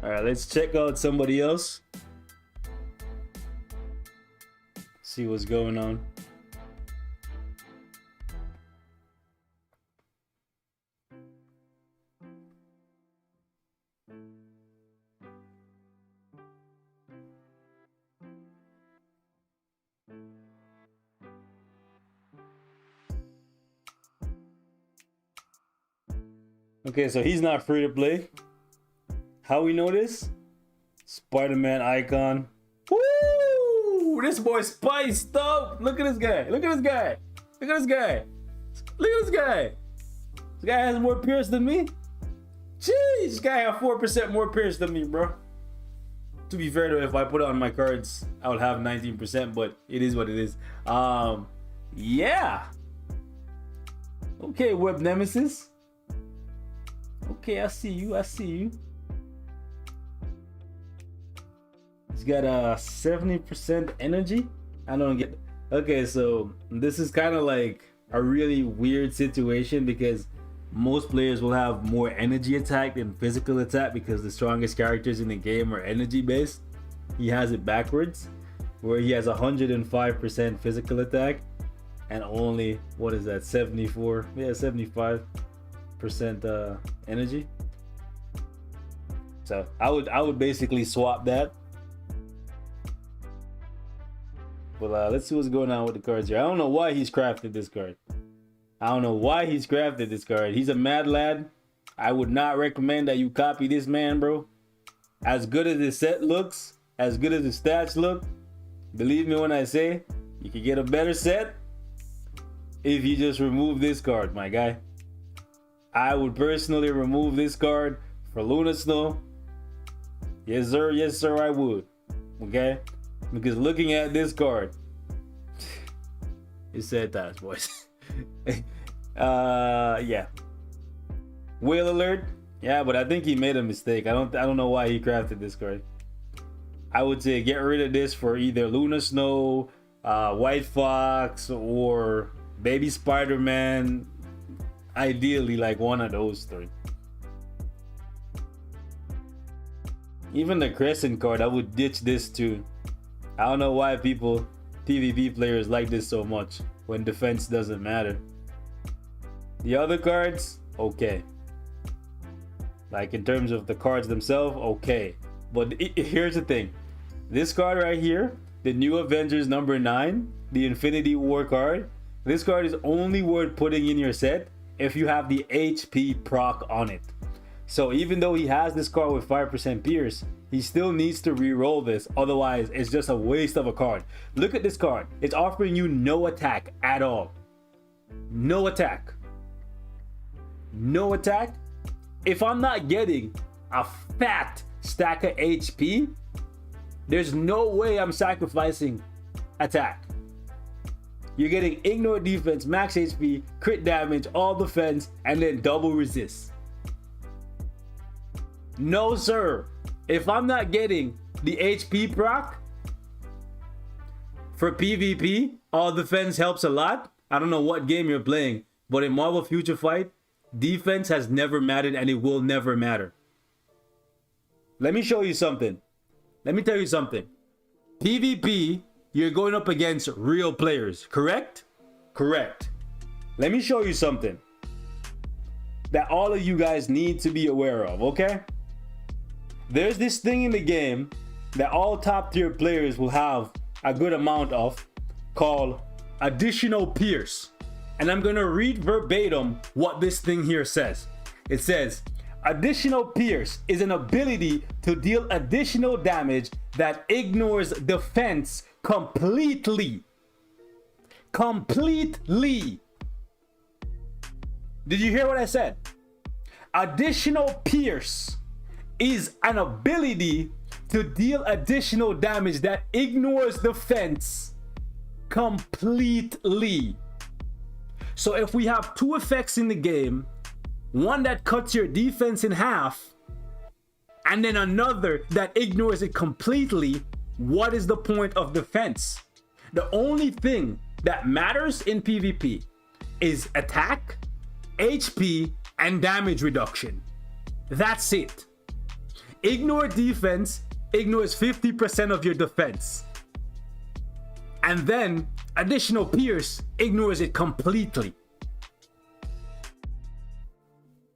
Alright, let's check out somebody else. See what's going on. Okay, so he's not free to play. How we know this? Spider-Man icon. Woo! This boy spiced up. Look at this guy. Look at this guy. Look at this guy. Look at this guy. This guy has more pierce than me. Jeez, this guy has 4% more pierce than me, bro. To be fair though, if I put it on my cards, I would have 19%, but it is what it is. Yeah. Okay, Web Nemesis. Okay, I see you. I see you. He's got a 70% energy. I don't get. Okay, so this is kind of like a really weird situation because most players will have more energy attack than physical attack because the strongest characters in the game are energy based. He has it backwards, where he has 105% physical attack and only, what is that, 74? Yeah, 75% energy. So I would basically swap that. But let's see what's going on with the cards here. I don't know why he's crafted this card. I don't know why he's crafted this card. He's a mad lad. I would not recommend that you copy this man, bro. As good as his set looks, as good as his stats look, believe me when I say, you can get a better set if you just remove this card, my guy. I would personally remove this card for Luna Snow. Yes, sir, I would. Okay? Because looking at this card, it's sad times, boys. Yeah. Whale alert. Yeah, but I think he made a mistake. I don't know why he crafted this card. I would say get rid of this for either Luna Snow, White Fox, or Baby Spider-Man. Ideally, like one of those three. Even the Crescent card, I would ditch this too. I don't know why people, PvP players, like this so much when defense doesn't matter. The other cards, okay. Like in terms of the cards themselves, okay. But here's the thing. This card right here, the New Avengers number 9, the Infinity War card, this card is only worth putting in your set if you have the HP proc on it. So even though he has this card with 5% pierce, he still needs to re-roll this, otherwise it's just a waste of a card. Look at this card. It's offering you no attack at all. No attack. No attack. If I'm not getting a fat stack of HP, there's no way I'm sacrificing attack. You're getting ignore defense, max HP, crit damage, all defense, and then double resist. No, sir. If I'm not getting the HP proc for PvP, all defense helps a lot. I don't know what game you're playing, but in Marvel Future Fight, defense has never mattered and it will never matter. Let me show you something. Let me tell you something. PvP, you're going up against real players, correct? Correct. Let me show you something that all of you guys need to be aware of, okay? There's this thing in the game that all top tier players will have a good amount of, called additional pierce. And I'm gonna read verbatim what this thing here says. It says, additional pierce is an ability to deal additional damage that ignores defense completely. Completely. Did you hear what I said? Additional pierce is an ability to deal additional damage that ignores defense completely. So if we have two effects in the game, one that cuts your defense in half, and then another that ignores it completely, what is the point of defense? The only thing that matters in PvP is attack, HP, and damage reduction. That's it. Ignore defense ignores 50% of your defense. And then additional pierce ignores it completely.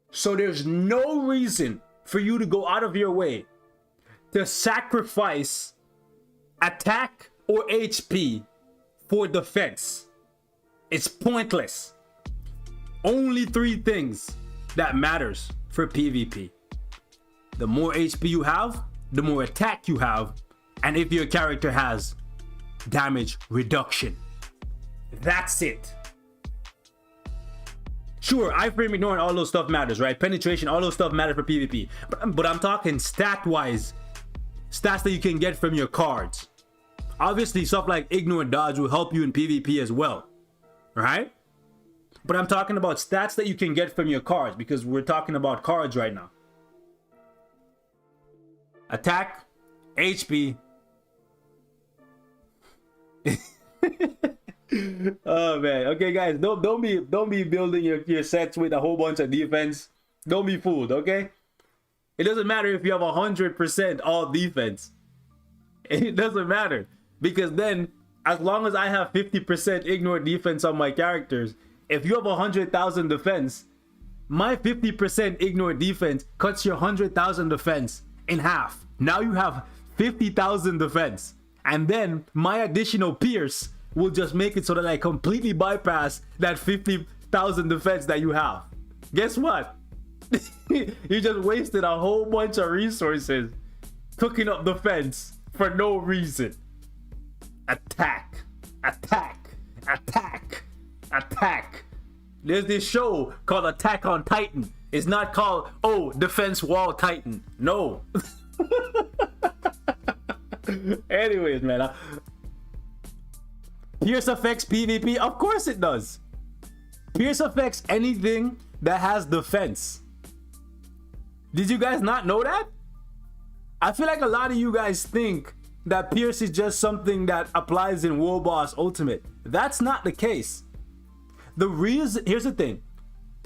So there's no reason for you to go out of your way to sacrifice attack or HP for defense. It's pointless. Only three things that matters for PvP. The more HP you have, the more attack you have, and if your character has damage reduction. That's it. Sure, iframe ignoring all those stuff matters, right? Penetration, all those stuff matter for PvP. But I'm talking stat-wise. Stats that you can get from your cards. Obviously, stuff like ignore and dodge will help you in PvP as well, right? But I'm talking about stats that you can get from your cards, because we're talking about cards right now. Attack, HP. Oh man. Okay, guys, don't be building your sets with a whole bunch of defense. Don't be fooled, okay? It doesn't matter if you have 100% all defense. It doesn't matter, because then as long as I have 50% ignore defense on my characters, if you have 100,000 defense, my 50% ignore defense cuts your 100,000 defense in half. Now you have 50,000 defense, and then my additional pierce will just make it so that I completely bypass that 50,000 defense that you have. Guess what? You just wasted a whole bunch of resources cooking up defense for no reason. Attack, attack, attack, attack. There's this show called Attack on Titan. It's not called, oh, Defense Wall Titan. No. Anyways, man. Pierce affects PvP? Of course it does. Pierce affects anything that has defense. Did you guys not know that? I feel like a lot of you guys think that Pierce is just something that applies in World Boss Ultimate. That's not the case. The reason, here's the thing.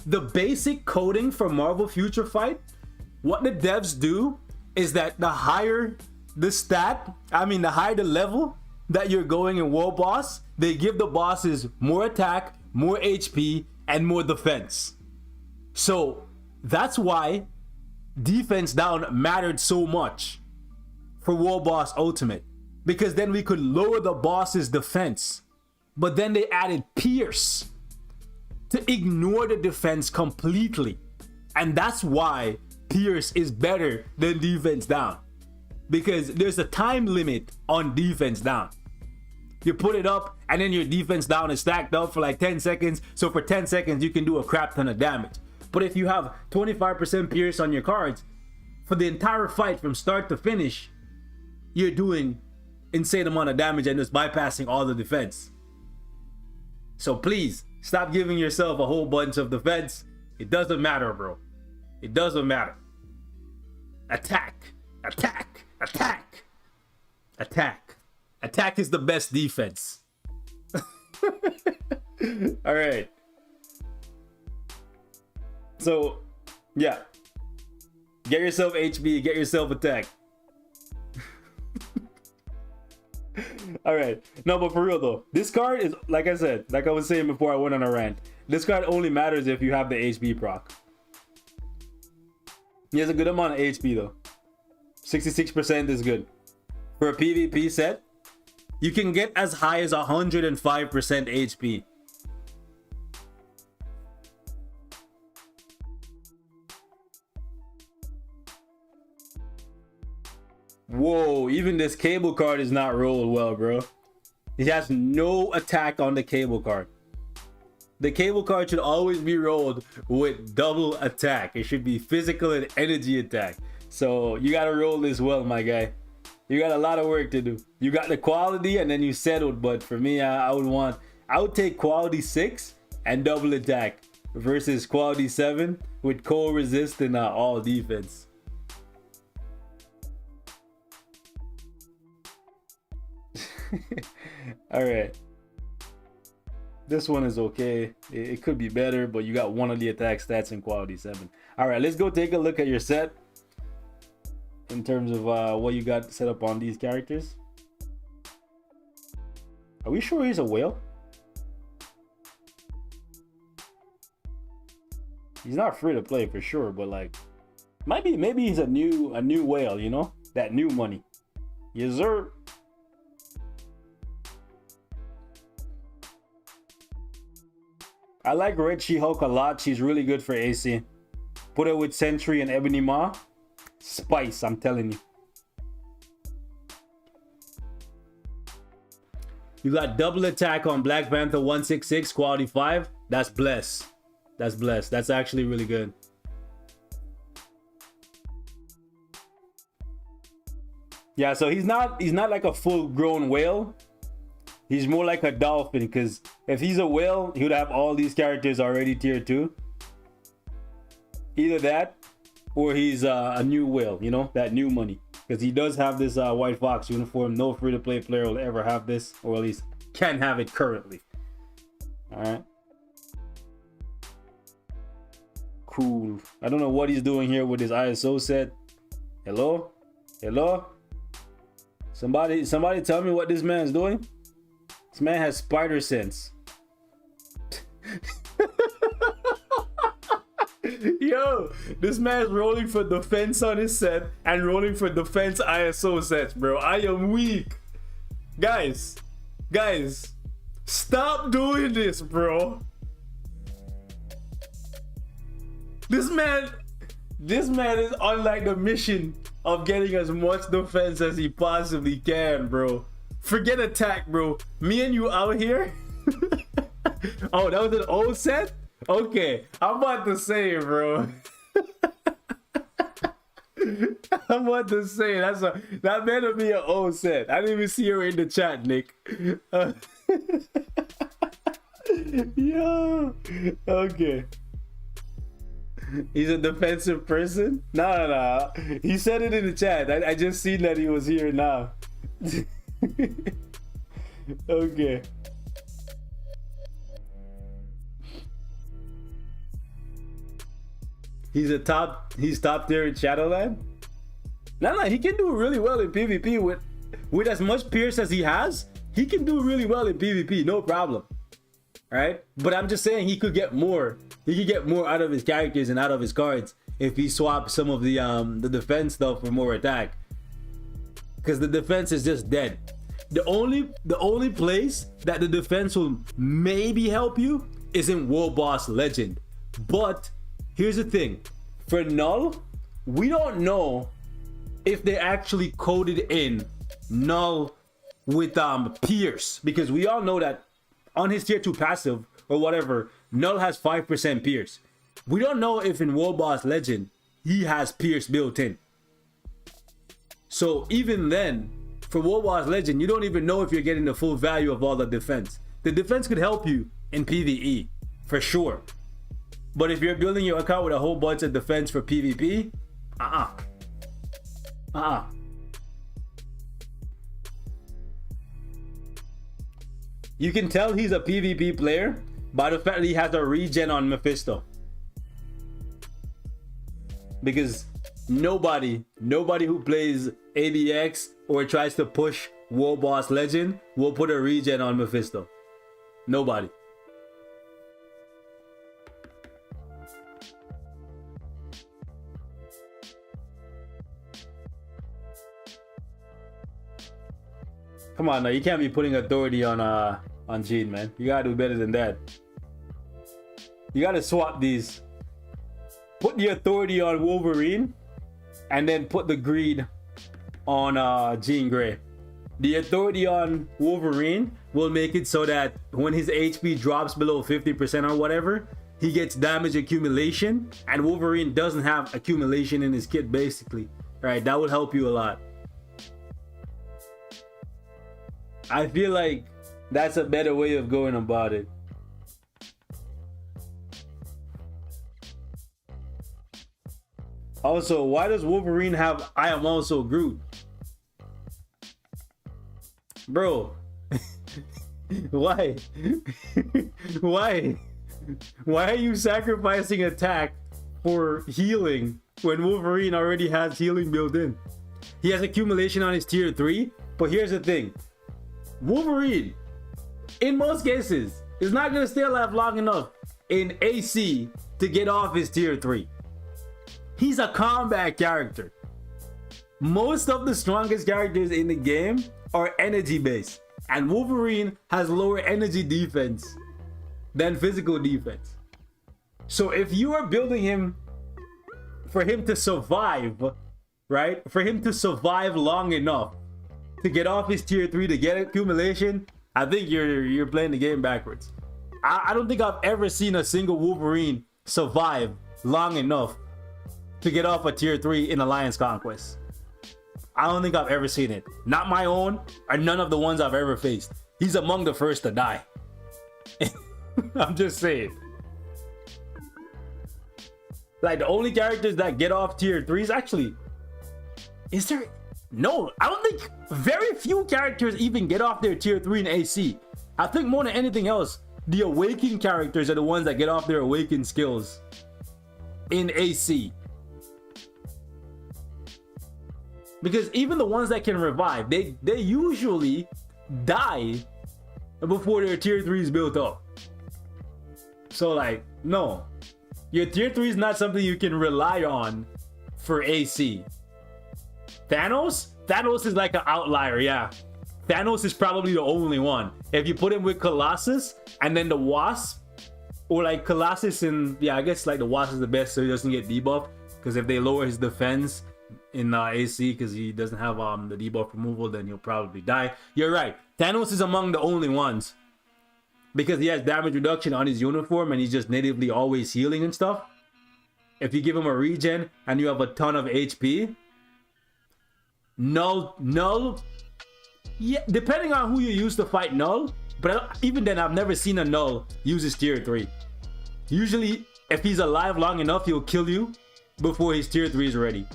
The basic coding for Marvel Future Fight, what the devs do is that the higher the stat, the higher the level that you're going in World Boss, they give the bosses more attack, more HP, and more defense. So that's why defense down mattered so much for World Boss Ultimate, because then we could lower the boss's defense. But then they added Pierce to ignore the defense completely, and that's why Pierce is better than defense down, because there's a time limit on defense down. You put it up and then your defense down is stacked up for like 10 seconds, so for 10 seconds you can do a crap ton of damage. But if you have 25% Pierce on your cards, for the entire fight from start to finish, you're doing insane amount of damage and just bypassing all the defense. So please, stop giving yourself a whole bunch of defense. It doesn't matter, bro. It doesn't matter. Attack, attack, attack, attack. Attack is the best defense. All right. So, yeah. Get yourself HP, get yourself attack. All right. No, but for real though, this card is, like I said, like I was saying before I went on a rant, this card only matters if you have the HP proc. He has a good amount of HP though. 66% is good. For a PvP set, You can get as high as 105% HP. Whoa, even this cable card is not rolled well, bro. It has no attack on the cable card. The cable card should always be rolled with double attack. It should be physical and energy attack. So you gotta roll this well, my guy. You got a lot of work to do. You got the quality and then you settled, but for me, I would take quality 6 and double attack versus quality 7 with cold resist and all defense. All right, this one is okay. It could be better, but you got one of the attack stats in quality 7. All right, let's go take a look at your set in terms of what you got set up on these characters. Are we sure he's a whale? He's not free to play for sure, but like maybe he's a new whale, you know, that new money. Yes, sir. I like Red She-Hulk a lot. She's really good for AC. Put her with Sentry and Ebony Maw. Spice, I'm telling you. You got double attack on Black Panther 166, quality 5. That's bless. That's blessed. That's actually really good. Yeah, so he's not like a full-grown whale. He's more like a dolphin, because if he's a whale, he would have all these characters already tier 2. Either that, or he's a new whale, you know, that new money. Because he does have this White Fox uniform. No free-to-play player will ever have this, or at least can have it currently. All right. Cool. I don't know what he's doing here with his ISO set. Hello? Hello? Somebody tell me what this man's doing. This man has spider sense. Yo, this man's rolling for defense on his set and rolling for defense ISO sets, bro. I am weak. Guys, stop doing this, bro. This man is on like the mission of getting as much defense as he possibly can, bro. Forget attack, bro. Me and you out here. Oh, that was an old set? Okay, I'm about to say it, bro. I'm about to say that better be an old set. I didn't even see her in the chat, Nick. Yo, okay. He's a defensive person? No. He said it in the chat. I just seen that he was here now. Okay. He's top tier in Shadowland? No, he can do really well in PvP with as much Pierce as he has. He can do really well in PvP, no problem. Right? But I'm just saying he could get more. He could get more out of his characters and out of his cards if he swaps some of the defense stuff for more attack. Because the defense is just dead. The only place that the defense will maybe help you is in World Boss Legend. But here's the thing. For Null, we don't know if they actually coded in Null with Pierce. Because we all know that on his tier 2 passive or whatever, Null has 5% Pierce. We don't know if in World Boss Legend he has Pierce built in. So even then, for World Boss Legend, you don't even know if you're getting the full value of all the defense. The defense could help you in PvE, for sure. But if you're building your account with a whole bunch of defense for PvP, You can tell he's a PvP player by the fact that he has a regen on Mephisto. Because nobody who plays ABX or tries to push World Boss Legend will put a regen on Mephisto. Nobody. Come on now, you can't be putting authority on Gene, man. You gotta do better than that. You gotta swap these. Put the authority on Wolverine, and then put the greed on Jean Grey. The authority on Wolverine will make it so that when his HP drops below 50% or whatever, he gets damage accumulation, and Wolverine doesn't have accumulation in his kit, basically. Right, that would help you a lot. I feel like that's a better way of going about it. Also, why does Wolverine have I am also Groot? Bro, why? Why? Why are you sacrificing attack for healing when Wolverine already has healing built in? He has accumulation on his tier 3, but here's the thing. Wolverine, in most cases, is not going to stay alive long enough in AC to get off his tier 3. He's a combat character. Most of the strongest characters in the game are energy based, and Wolverine has lower energy defense than physical defense. So if you are building him for him to survive, right? For him to survive long enough to get off his tier 3 to get accumulation, I think you're playing the game backwards. I don't think I've ever seen a single Wolverine survive long enough to get off a tier 3 in Alliance Conquest. I don't think I've ever seen it. Not my own, or none of the ones I've ever faced. He's among the first to die. I'm just saying. Like, the only characters that get off tier 3s, actually, is there? No, I don't think very few characters even get off their tier 3 in AC. I think more than anything else, the awakened characters are the ones that get off their awakened skills in AC. Because even the ones that can revive, they usually die before their tier 3 is built up. So like, no. Your tier 3 is not something you can rely on for AC. Thanos? Thanos is like an outlier, yeah. Thanos is probably the only one. If you put him with Colossus and then the Wasp, or like Colossus and, yeah, I guess like the Wasp is the best so he doesn't get debuffed. Because if they lower his defense in AC because he doesn't have the debuff removal, then he'll probably die. You're right. Thanos is among the only ones. Because he has damage reduction on his uniform and he's just natively always healing and stuff. If you give him a regen and you have a ton of HP, Null, yeah, depending on who you use to fight Null, but even then I've never seen a Null use his tier 3. Usually, if he's alive long enough, he'll kill you before his tier 3 is ready.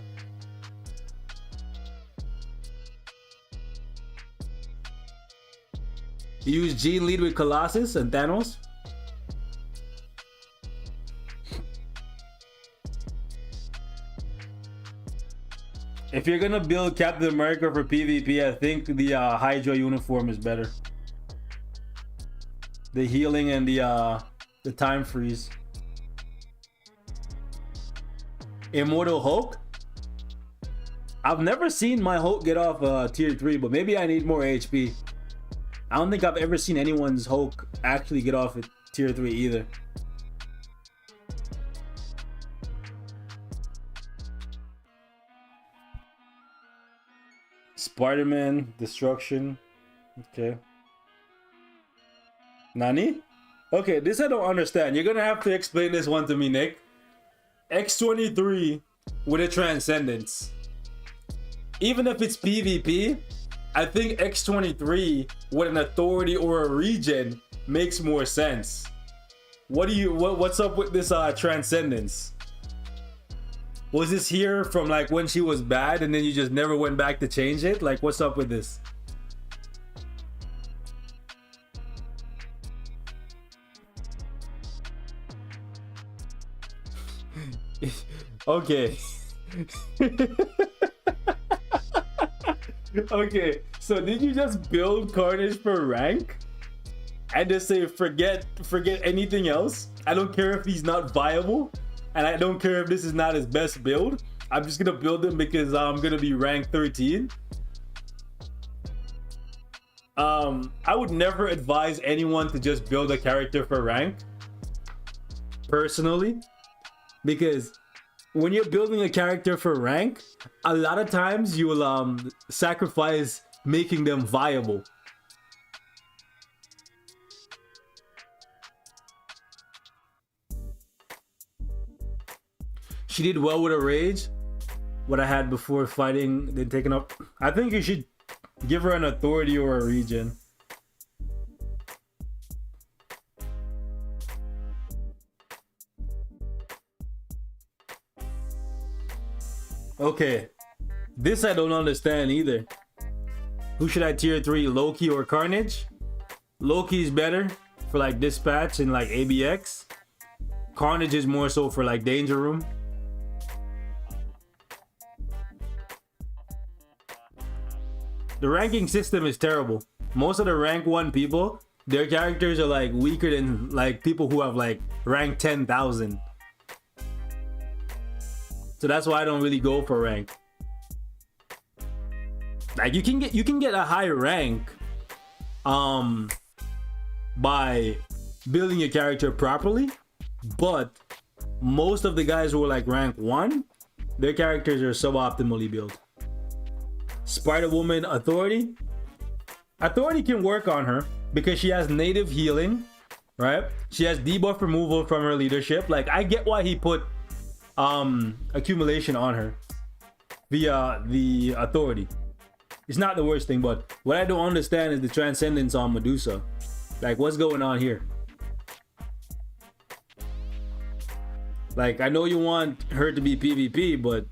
You use Gene lead with Colossus and Thanos. If you're gonna build Captain America for PvP, I think the Hydra uniform is better. The healing and the time freeze. Immortal Hulk? I've never seen my Hulk get off tier 3, but maybe I need more HP. I don't think I've ever seen anyone's Hulk actually get off at tier 3 either. Spider-Man, Destruction. Okay. Nani? Okay, this I don't understand. You're gonna have to explain this one to me, Nick. X-23 with a Transcendence. Even if it's PvP, I think X-23 with an authority or a regen makes more sense. What's up with this Transcendence? Was this here from like when she was bad and then you just never went back to change it? Like, what's up with this? Okay. Okay, so did you just build Carnage for rank? And just say forget anything else? I don't care if he's not viable. And I don't care if this is not his best build. I'm just gonna build him because I'm gonna be rank 13. I would never advise anyone to just build a character for rank, personally, because when you're building a character for rank, a lot of times you will sacrifice making them viable. She did well with a rage. What I had before fighting, then taking up. I think you should give her an authority or a region. Okay, this I don't understand either. Who should I tier 3, Loki or Carnage? Loki's better for like dispatch and like ABX. Carnage is more so for like danger room. The ranking system is terrible. Most of the rank 1 people, their characters are like weaker than like people who have like rank 10,000. So that's why I don't really go for rank. Like you can get a high rank by building your character properly, but most of the guys who are like rank 1, their characters are suboptimally built. Spider-Woman Authority. Authority can work on her because she has native healing, right? She has debuff removal from her leadership. Like I get why he put accumulation on her via the authority. It's not the worst thing, but what I don't understand is the transcendence on Medusa. Like what's going on here? Like I know you want her to be PvP, but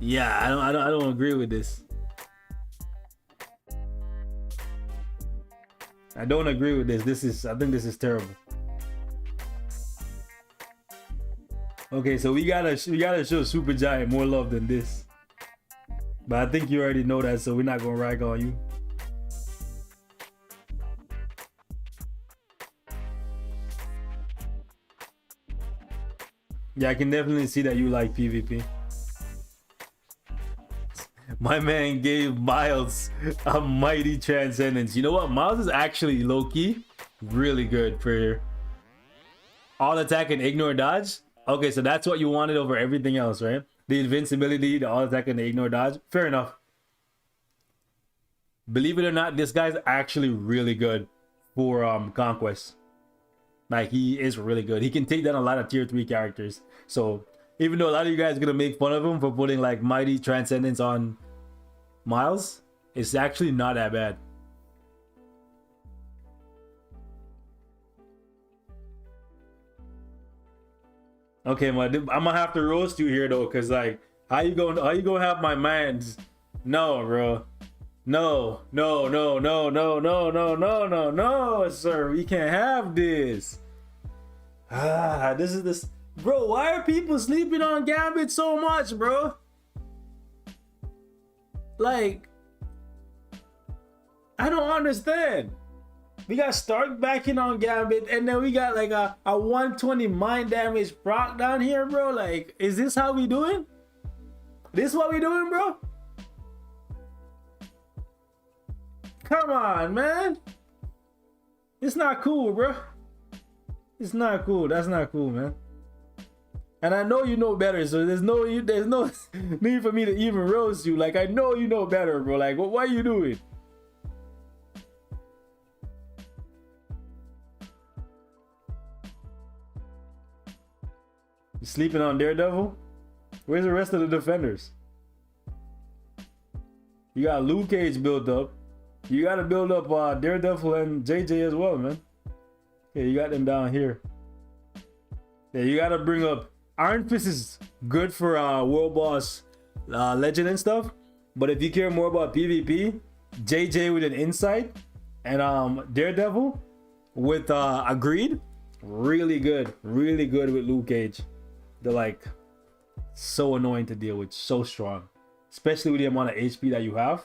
yeah, I don't agree with this. I don't agree with this. I think this is terrible. Okay, so we gotta show Supergiant more love than this. But I think you already know that, so we're not gonna rag on you. Yeah, I can definitely see that you like PvP. My man gave Miles a mighty transcendence. You know what? Miles is actually low-key really good for all attack and ignore dodge. Okay, so that's what you wanted over everything else, right? The invincibility, the all attack and the ignore dodge. Fair enough. Believe it or not, this guy's actually really good for Conquest. Like he is really good. He can take down a lot of tier 3 characters. So even though a lot of you guys are gonna make fun of him for putting like mighty transcendence on Miles, it's actually not that bad. Okay, I'm gonna have to roast you here though, cause like how you gonna have my mans? No, bro. No, sir. We can't have this. This is this. Bro, why are people sleeping on Gambit so much, bro? Like, I don't understand. We got Stark backing on Gambit, and then we got like a 120 mind damage proc down here, bro. Like, is this how we doing? This what we doing, bro? Come on, man. It's not cool, bro. It's not cool. That's not cool, man. And I know you know better, so there's no need for me to even roast you. Like, I know you know better, bro. Like, what are you doing? You sleeping on Daredevil? Where's the rest of the defenders? You got Luke Cage built up. You got to build up Daredevil and JJ as well, man. Yeah, you got them down here. Yeah, you got to bring up Iron Fist is good for World Boss Legend and stuff. But if you care more about PvP, JJ with an Insight and Daredevil with Agreed, really good with Luke Cage. They're like so annoying to deal with, so strong, especially with the amount of HP that you have.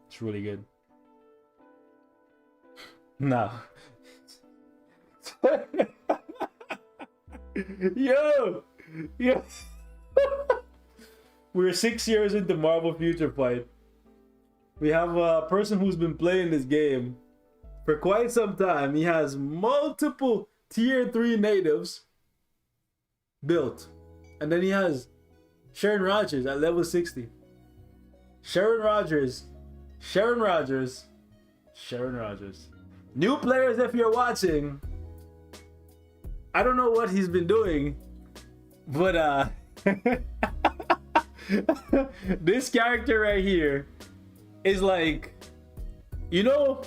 It's really good. No. Yo. We're 6 years into Marvel Future Fight. We have a person who's been playing this game for quite some time. He has multiple tier 3 natives built. And then he has Sharon Rogers at level 60. Sharon Rogers. New players, if you're watching, I don't know what he's been doing, but this character right here is like, you know,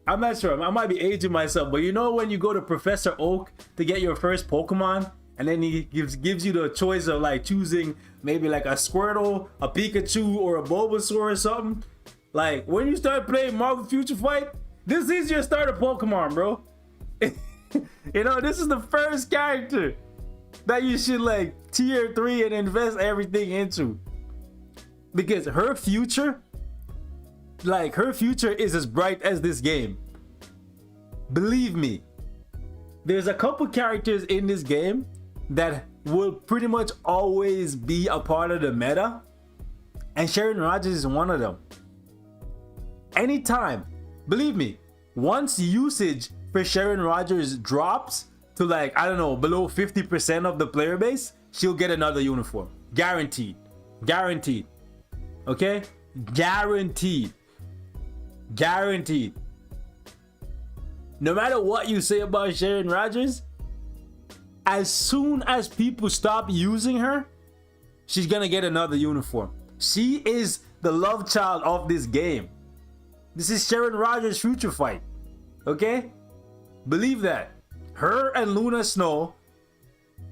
I'm not sure, I might be aging myself, but you know when you go to Professor Oak to get your first Pokemon, and then he gives you the choice of like choosing maybe like a Squirtle, a Pikachu, or a Bulbasaur or something? Like, when you start playing Marvel Future Fight, this is your starter Pokemon, bro. You know, this is the first character that you should like tier 3 and invest everything into. Because her future is as bright as this game. Believe me. There's a couple characters in this game that will pretty much always be a part of the meta, and Sharon Rogers is one of them. Anytime, believe me, once usage for Sharon Rogers drops to like, I don't know, below 50% of the player base, she'll get another uniform. Guaranteed. Okay? Guaranteed. No matter what you say about Sharon Rogers, as soon as people stop using her, she's gonna get another uniform. She is the love child of this game. This is Sharon Rogers' Future Fight. Okay? Believe that. Her and Luna Snow,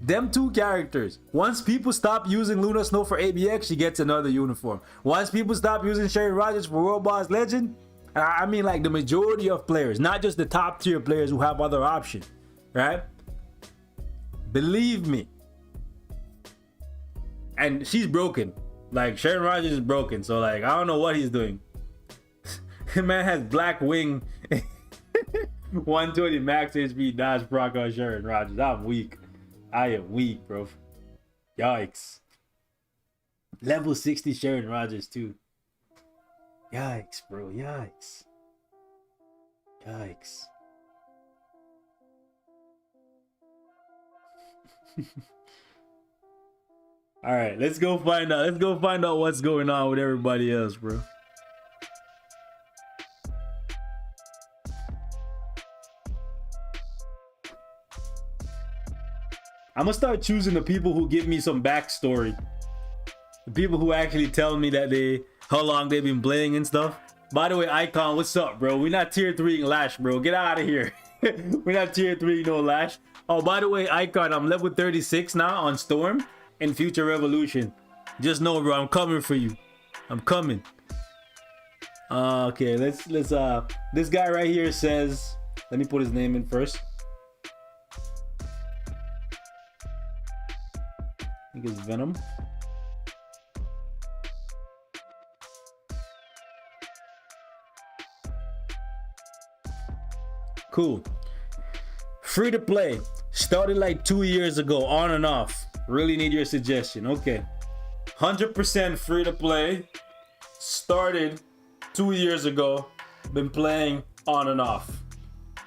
them two characters, once people stop using Luna Snow for ABX, she gets another uniform. Once people stop using Sharon Rogers for World Boss Legend, I mean like the majority of players, not just the top tier players who have other options, right? Believe me. And she's broken. Like, Sharon Rogers is broken, so like, I don't know what he's doing. Man has Black Wing, 120 max HP, dodge proc on Sharon Rogers. I'm weak. I am weak, bro. Yikes. Level 60 Sharon Rogers too. Yikes, bro. Yikes. All right, let's go find out what's going on with everybody else, bro. I'm gonna start choosing the people who give me some backstory. The people who actually tell me that how long they've been playing and stuff. By the way, Icon, what's up, bro? We're not tier 3 Lash, bro. Get out of here. We're not tier 3 no Lash. Oh, by the way, Icon, I'm level 36 now on Storm in Future Revolution. Just know, bro, I'm coming for you. I'm coming. Okay, let's this guy right here says, let me put his name in first. I think it's Venom. Cool. Free to play. Started like 2 years ago, on and off. Really need your suggestion. Okay. 100% free to play. Started 2 years ago. Been playing on and off.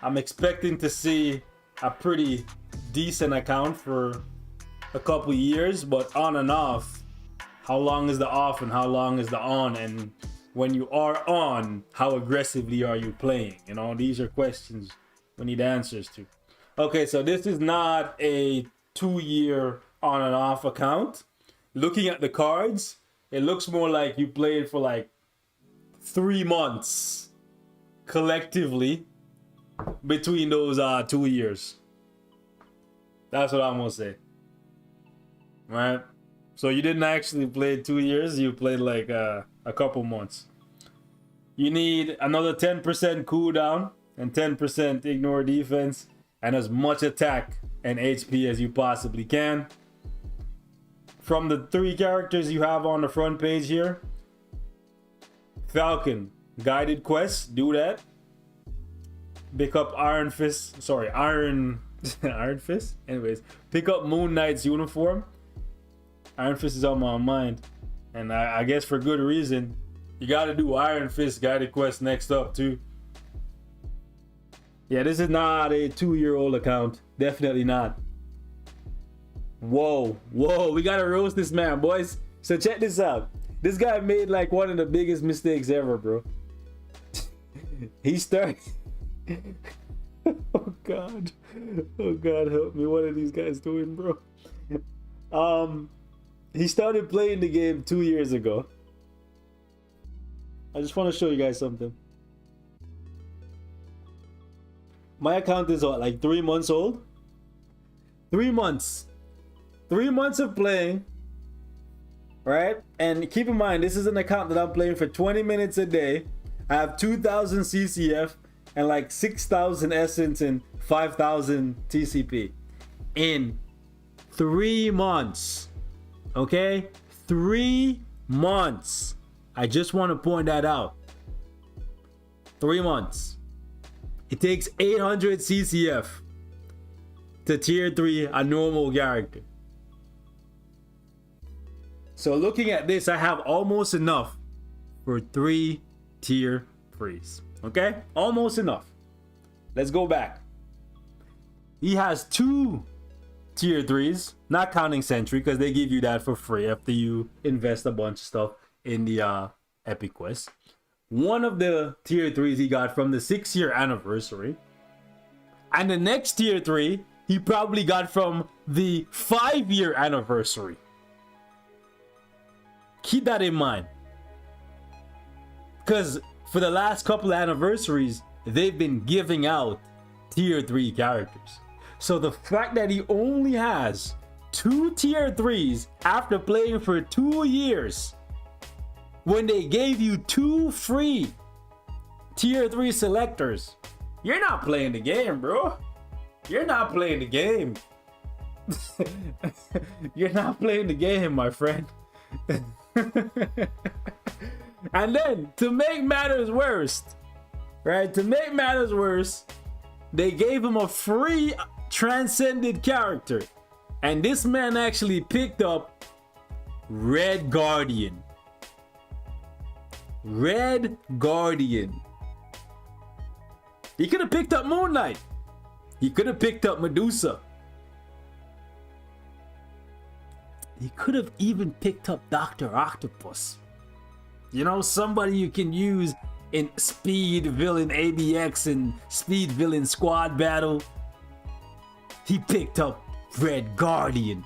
I'm expecting to see a pretty decent account for a couple years, but on and off. How long is the off and how long is the on? And when you are on, how aggressively are you playing? You know, these are questions we need answers to. Okay, so this is not a 2-year on and off account. Looking at the cards, it looks more like you played for like 3 months collectively between those 2 years. That's what I'm gonna say. Right? So you didn't actually play 2 years, you played like a couple months. You need another 10% cooldown and 10% ignore defense and as much attack and HP as you possibly can. From the 3 characters you have on the front page here, Falcon, guided quest, do that. Pick up Iron Fist. Anyways, pick up Moon Knight's uniform. Iron Fist is on my mind, and I guess for good reason. You gotta do Iron Fist guided quest next up too. Yeah, this is not a 2-year-old account. Definitely not. Whoa, we gotta roast this man, boys. So check this out. This guy made like one of the biggest mistakes ever, bro. He started. Oh God, help me! What are these guys doing, bro? He started playing the game 2 years ago. I just want to show you guys something. My account is what, like 3 months old? 3 months. 3 months of playing. Right? And keep in mind, this is an account that I'm playing for 20 minutes a day. I have 2,000 CCF and like 6,000 Essence and 5,000 TCP. In 3 months. Okay? 3 months. I just want to point that out. 3 months. It takes 800 CCF to tier 3 a normal character. So looking at this, I have almost enough for 3 tier 3s. Okay? Almost enough. Let's go back. He has 2 tier 3s, not counting Sentry, because they give you that for free after you invest a bunch of stuff in the Epic Quest. One of the tier 3s he got from the 6-year anniversary. And the next tier 3 he probably got from the 5-year anniversary. Keep that in mind. Because for the last couple of anniversaries, they've been giving out tier 3 characters. So the fact that he only has 2 tier 3s after playing for 2 years, when they gave you 2 free tier 3 selectors, you're not playing the game, bro. You're not playing the game. You're not playing the game, my friend. And then, to make matters worse, right? To make matters worse, they gave him a free transcended character. And this man actually picked up Red Guardian. Red Guardian. He could have picked up Moon Knight. He could have picked up Medusa. He could have even picked up Dr. Octopus. You know, somebody you can use in Speed Villain ABX and Speed Villain Squad Battle. He picked up Red Guardian.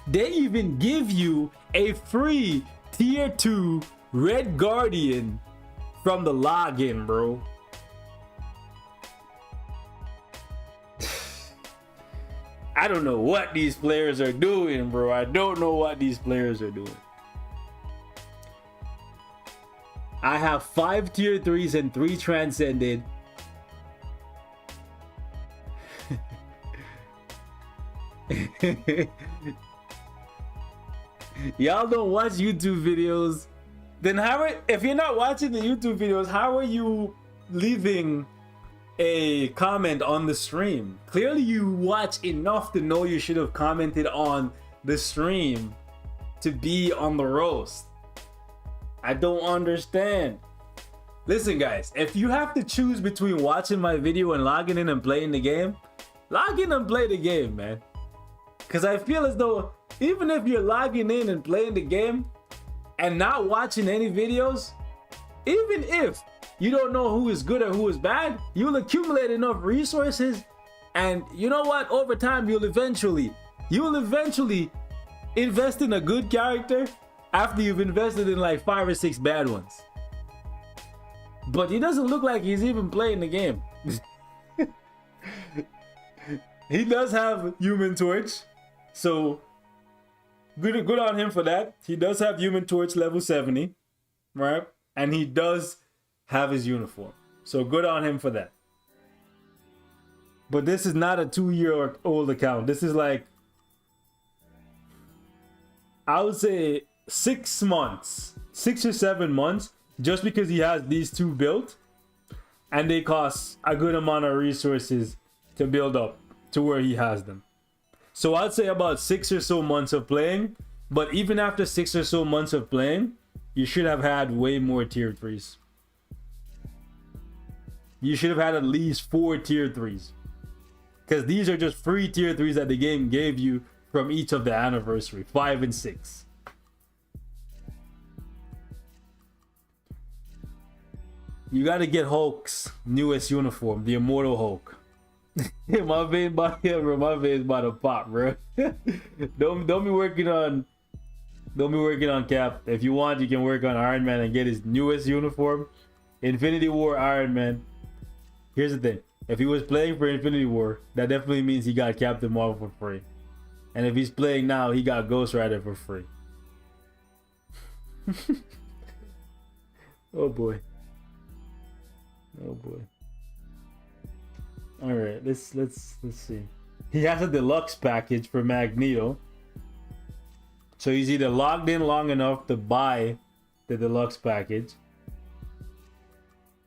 They even give you a free tier 2 Red Guardian from the login, bro. I don't know what these players are doing, bro. I don't know what these players are doing. I have 5 tier 3s and 3 transcended. Y'all don't watch YouTube videos. Then if you're not watching the YouTube videos, how are you leaving a comment on the stream? Clearly you watch enough to know you should have commented on the stream to be on the roast. I don't understand. Listen guys, if you have to choose between watching my video and logging in and playing the game, log in and play the game, man. Because I feel as though even if you're logging in and playing the game and not watching any videos, even if you don't know who is good or who is bad, you'll accumulate enough resources, and you know what, over time you'll eventually invest in a good character after you've invested in like 5 or 6 bad ones. But he doesn't look like he's even playing the game. He does have Human Torch, so good on him for that. He does have Human Torch level 70, right? And he does have his uniform, so good on him for that. But this is not a 2-year-old account. This is like, I would say 6 months, 6 or 7 months, just because he has these 2 built, and they cost a good amount of resources to build up to where he has them. So I'd say about 6 or so months of playing. But even after 6 or so months of playing, you should have had way more tier 3s. You should have had at least 4 tier 3s. Because these are just free tier 3s that the game gave you from each of the anniversary, 5 and 6. You gotta get Hulk's newest uniform, the Immortal Hulk. My vein about here, bro. My veins about to pop, bro. Don't be working on Cap. If you want, you can work on Iron Man and get his newest uniform. Infinity War Iron Man. Here's the thing. If he was playing for Infinity War, that definitely means he got Captain Marvel for free. And if he's playing now, he got Ghost Rider for free. Oh boy. Oh boy. All right, let's see. He has a deluxe package for Magneto. So he's either logged in long enough to buy the deluxe package,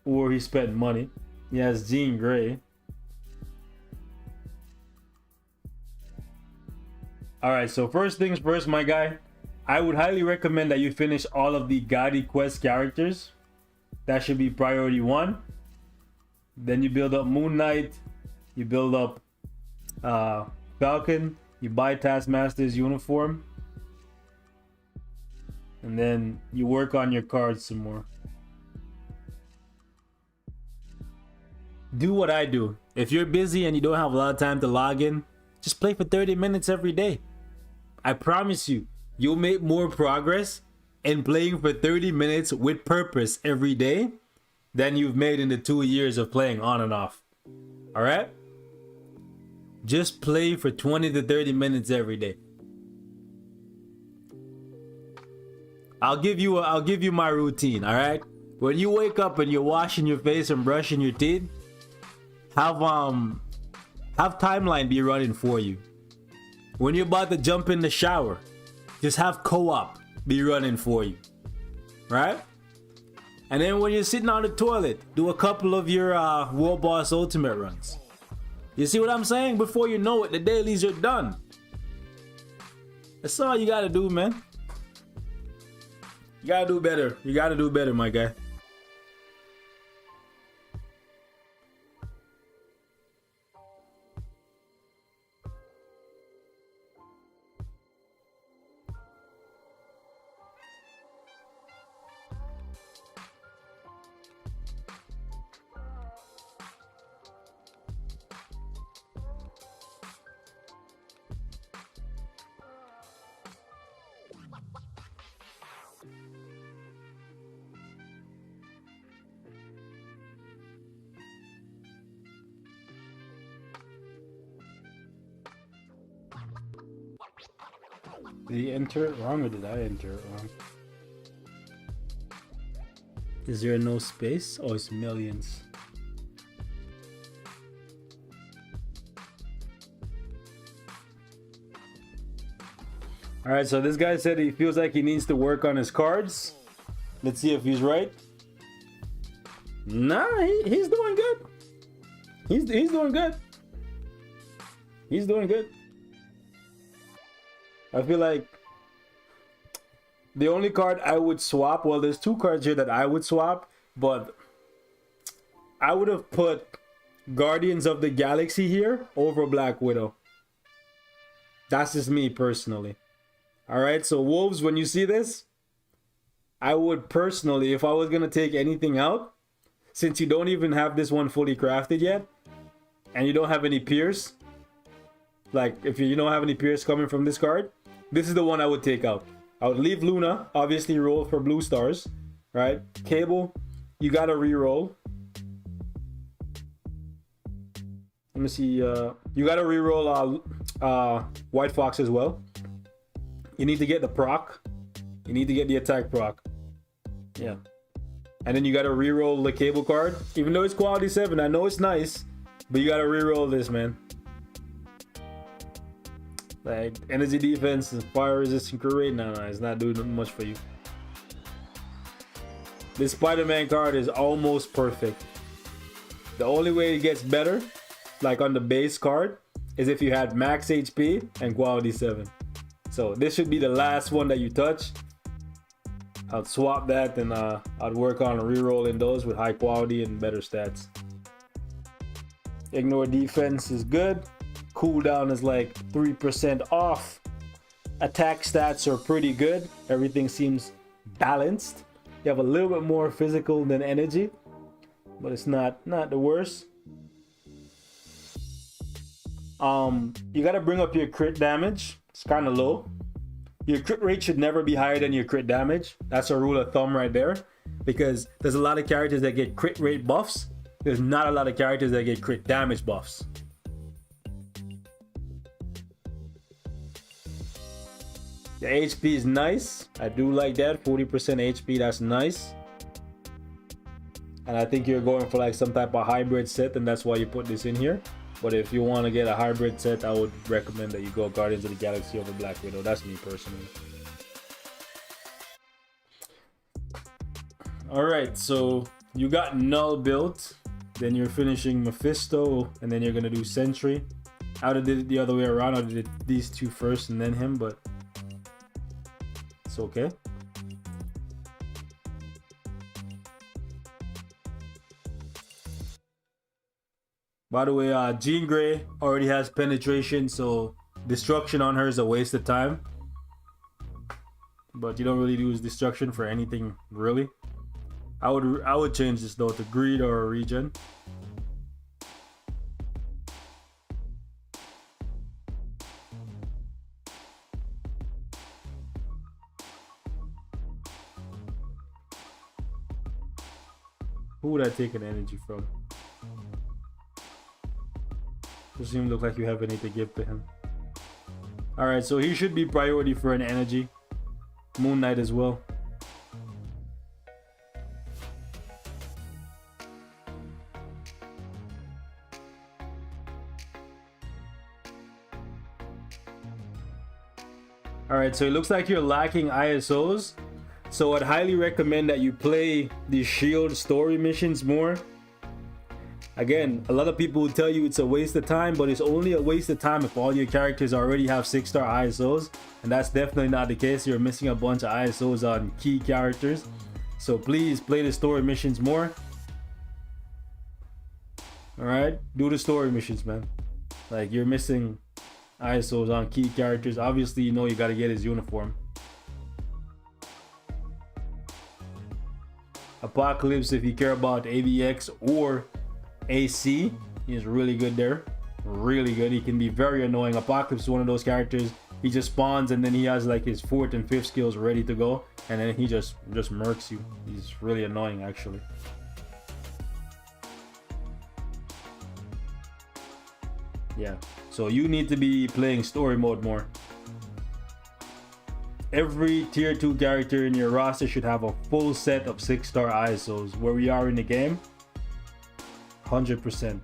or he spent money. He has Jean Grey. All right, so first things first, my guy. I would highly recommend that you finish all of the Gaudy Quest characters. That should be priority 1. Then you build up Moon Knight, you build up Falcon, you buy Taskmaster's uniform, and then you work on your cards some more. Do what I do. If you're busy and you don't have a lot of time to log in, just play for 30 minutes every day. I promise you, you'll make more progress in playing for 30 minutes with purpose every day than you've made in the 2 years of playing on and off. All right? Just play for 20 to 30 minutes every day. I'll give you my routine, all right? When you wake up and you're washing your face and brushing your teeth, have Timeline be running for you. When you're about to jump in the shower, just have Co-op be running for you. Right? And then when you're sitting on the toilet, do a couple of your World Boss Ultimate runs. You see what I'm saying? Before you know it, the dailies are done. That's all you gotta do, man. You gotta do better. You gotta do better, my guy. Did he enter it wrong or did I enter it wrong? Is there no space? Oh, it's millions. Alright, so this guy said he feels like he needs to work on his cards. Let's see if he's right. Nah, he's doing good. He's doing good. He's doing good. I feel like the only card I would swap, well, there's two cards here that I would swap, but I would have put Guardians of the Galaxy here over Black Widow. That's just me personally. Alright, so Wolves, when you see this, I would personally, if I was going to take anything out, since you don't even have this one fully crafted yet, and you don't have any Pierce, like if you don't have any Pierce coming from this card, this is the one I would take out. I would leave Luna, obviously roll for blue stars, right? Cable, you gotta re-roll. Let me see, you gotta re-roll White Fox as well. You need to get the proc. You need to get the attack proc. Yeah. And then you gotta re-roll the Cable card. Even though it's quality 7, I know it's nice, but you gotta re-roll this, man. Like energy defense and fire resistant crew rate, no, it's not doing much for you. This Spider-Man card is almost perfect. The only way it gets better, like on the base card, is if you had max HP and quality 7. So this should be the last one that you touch. I'll swap that, and I'd work on re-rolling those with high quality and better stats. Ignore defense is good. Cooldown is like 3% off. Attack stats are pretty good. Everything seems balanced. You have a little bit more physical than energy, but it's not the worst. You gotta bring up your crit damage. It's kind of low. Your crit rate should never be higher than your crit damage. That's a rule of thumb right there, because there's a lot of characters that get crit rate buffs. There's not a lot of characters that get crit damage buffs. The HP is nice. I do like that. 40% HP, that's nice. And I think you're going for like some type of hybrid set, and that's why you put this in here. But if you want to get a hybrid set, I would recommend that you go Guardians of the Galaxy over Black Widow. That's me personally. Alright, so you got Null built. Then you're finishing Mephisto, and then you're going to do Sentry. I would have did it the other way around. I would have did these two first and then him, but it's okay. By the way, Jean Grey already has penetration, so destruction on her is a waste of time. But you don't really use destruction for anything, really. I would change this though to greed or a regen. Who would I take an energy from? Doesn't even look like you have anything to give to him. Alright, so he should be priority for an energy. Moon Knight as well. Alright, so it looks like you're lacking ISOs. So I'd highly recommend that you play the Shield story missions more. Again, a lot of people will tell you it's a waste of time, but it's only a waste of time if all your characters already have 6-star ISOs. And that's definitely not the case. You're missing a bunch of ISOs on key characters. So please play the story missions more. Alright, do the story missions, man. Like, you're missing ISOs on key characters. Obviously, you know you gotta get his uniform. Apocalypse, if you care about AVX or AC, he's really good there. Really good. He can be very annoying. Apocalypse is one of those characters. He just spawns and then he has like his 4th and 5th skills ready to go, and then he just murks you. He's really annoying, actually. Yeah. So you need to be playing story mode more. Every tier 2 character in your roster should have a full set of 6-star ISOs. Where we are in the game, 100%.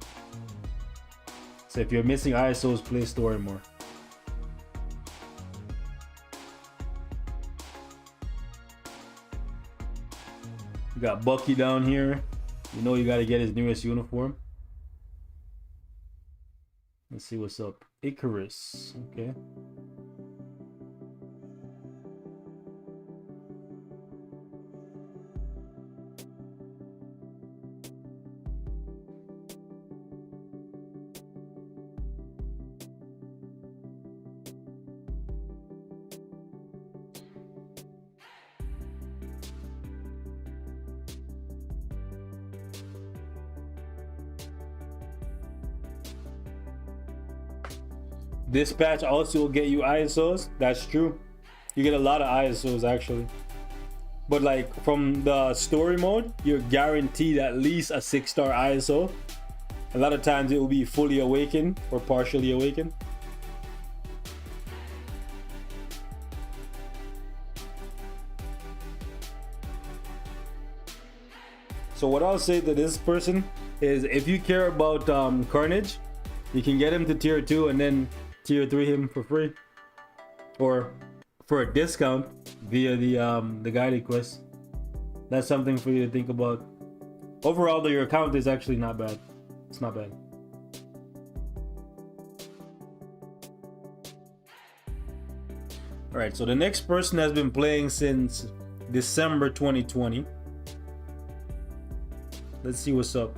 So if you're missing ISOs, play story more. You got Bucky down here. You know you got to get his newest uniform. Let's see what's up. Icarus. Okay. This patch also will get you ISOs. That's true. You get a lot of ISOs actually. But like from the story mode, you're guaranteed at least a 6-star ISO. A lot of times it will be fully awakened or partially awakened. So what I'll say to this person is, if you care about Carnage, you can get him to tier 2 and then tier 3 him for free, or for a discount via the guided quest. That's something for you to think about. Overall though, your account is actually not bad. It's not bad. Alright, so the next person has been playing since December 2020. Let's see what's up.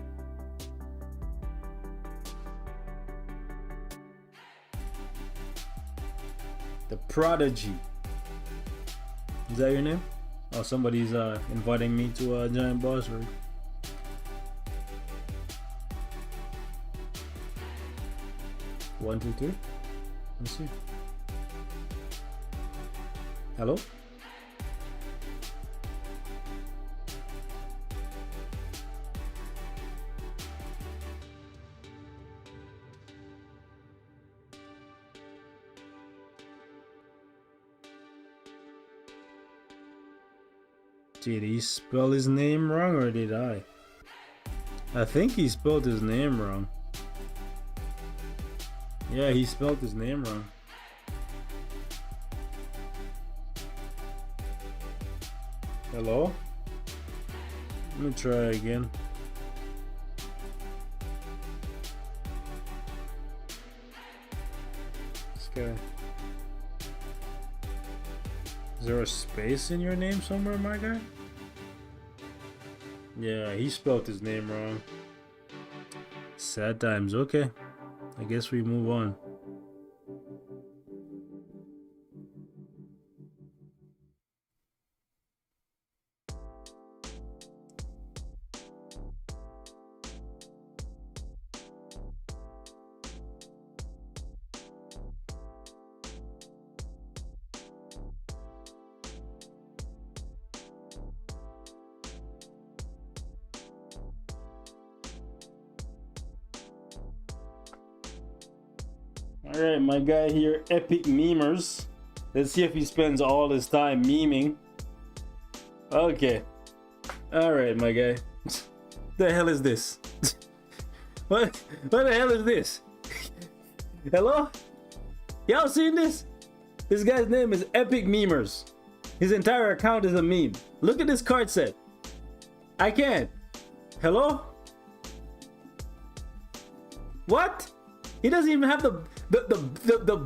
The Prodigy. Is that your name? Oh, somebody's inviting me to a giant boss rig. One, two, three. Let's see. Hello? Did he spell his name wrong or did I? I think he spelled his name wrong. Yeah, he spelled his name wrong. Hello? Let me try again. This guy. Is there a space in your name somewhere, my guy? Yeah, he spelled his name wrong. Sad times. Okay. I guess we move on. Alright, my guy here, Epic Memers. Let's see if he spends all his time memeing. Okay. Alright, my guy. The hell is this? What the hell is this? Hello? Y'all seen this? This guy's name is Epic Memers. His entire account is a meme. Look at this card set. I can't. Hello? What? He doesn't even have the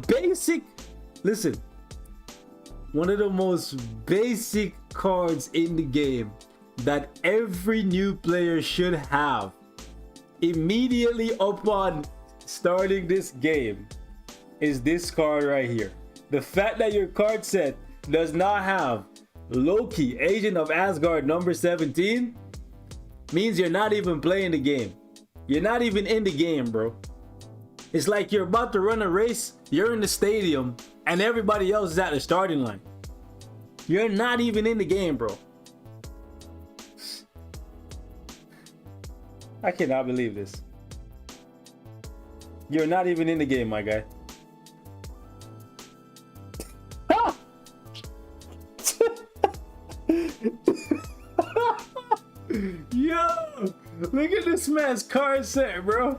basic. Listen, one of the most basic cards in the game that every new player should have immediately upon starting this game is this card right here. The fact that your card set does not have Loki, Agent of Asgard number 17, means you're not even playing the game. You're not even in the game, bro. It's like you're about to run a race, you're in the stadium, and everybody else is at the starting line. You're not even in the game, bro. I cannot believe this. You're not even in the game, my guy. Yo, look at this man's card set, bro.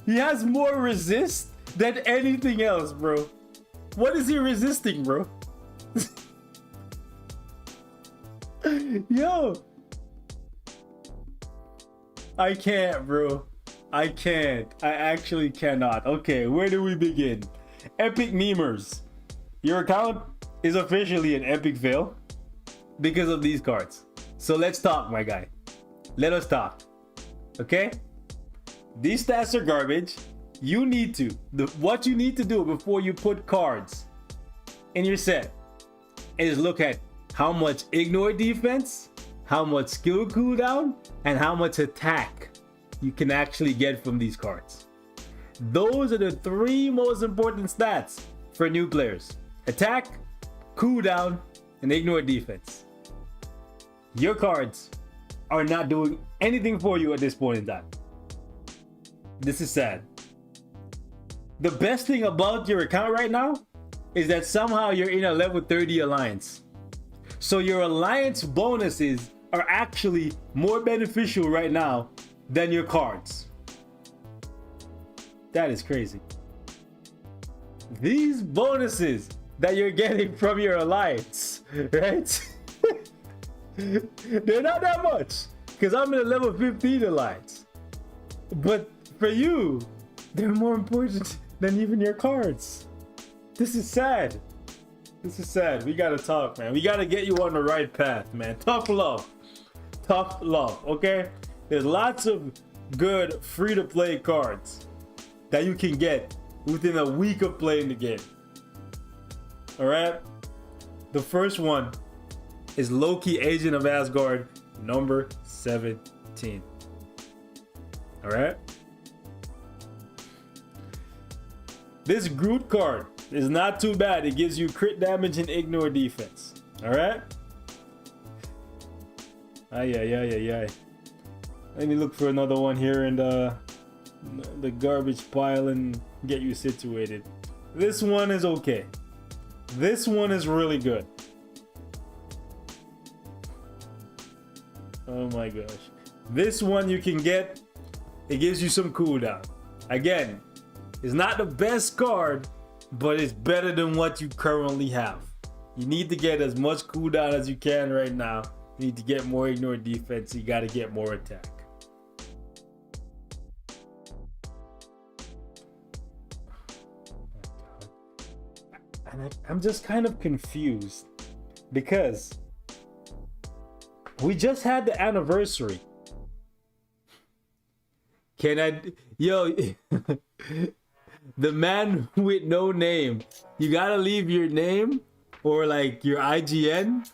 He has more resist than anything else, bro. What is he resisting, bro? Yo. I can't, bro. I can't. I actually cannot. Okay, where do we begin? Epic Memers. Your account is officially an epic fail because of these cards. So let's talk, my guy. Let us talk. Okay? These stats are garbage. You need to. What you need to do before you put cards in your set is look at how much ignore defense, how much skill cooldown, and how much attack you can actually get from these cards. Those are the three most important stats for new players: attack, cooldown, and ignore defense. Your cards are not doing anything for you at this point in time. This is sad. The best thing about your account right now is that somehow you're in a level 30 alliance. So your alliance bonuses are actually more beneficial right now than your cards. That is crazy. These bonuses that you're getting from your alliance, right? They're not that much, because I'm in a level 15 alliance. But for you, they're more important than even your cards. This is sad. This is sad. We gotta talk, man. We gotta get you on the right path, man. Tough love. Tough love, okay? There's lots of good free-to-play cards that you can get within a week of playing the game. Alright? The first one is Loki, Agent of Asgard, number 17. Alright? This Groot card is not too bad. It gives you crit damage and ignore defense. Alright? Ay. Let me look for another one here in the garbage pile and get you situated. This one is okay. This one is really good. Oh my gosh. This one you can get. It gives you some cooldown. Again, it's not the best card, but it's better than what you currently have. You need to get as much cooldown as you can right now. You need to get more ignore defense. You got to get more attack. And I'm just kind of confused because we just had the anniversary. Yo, the man with no name, you gotta leave your name or like your IGN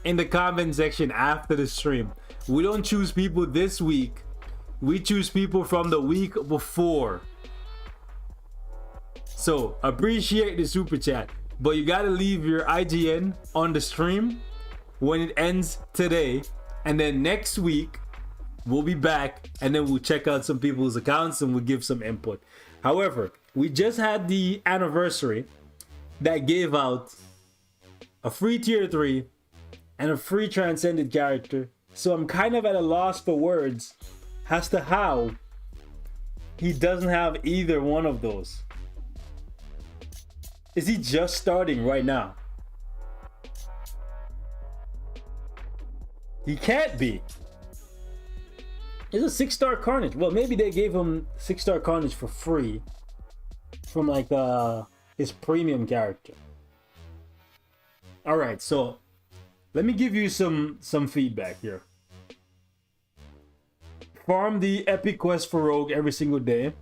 in the comment section after the stream. We don't choose people this week. We choose people from the week before. So appreciate the super chat, but you gotta leave your IGN on the stream when it ends today, and then next week we'll be back and then we'll check out some people's accounts and we'll give some input. However, we just had the anniversary that gave out a free tier 3 and a free transcended character. So I'm kind of at a loss for words as to how he doesn't have either one of those. Is he just starting right now? He can't be. It's a 6-star Carnage. Well, maybe they gave him 6-star Carnage for free from like his premium character. All right, so let me give you some feedback here. Farm the epic quest for Rogue every single day.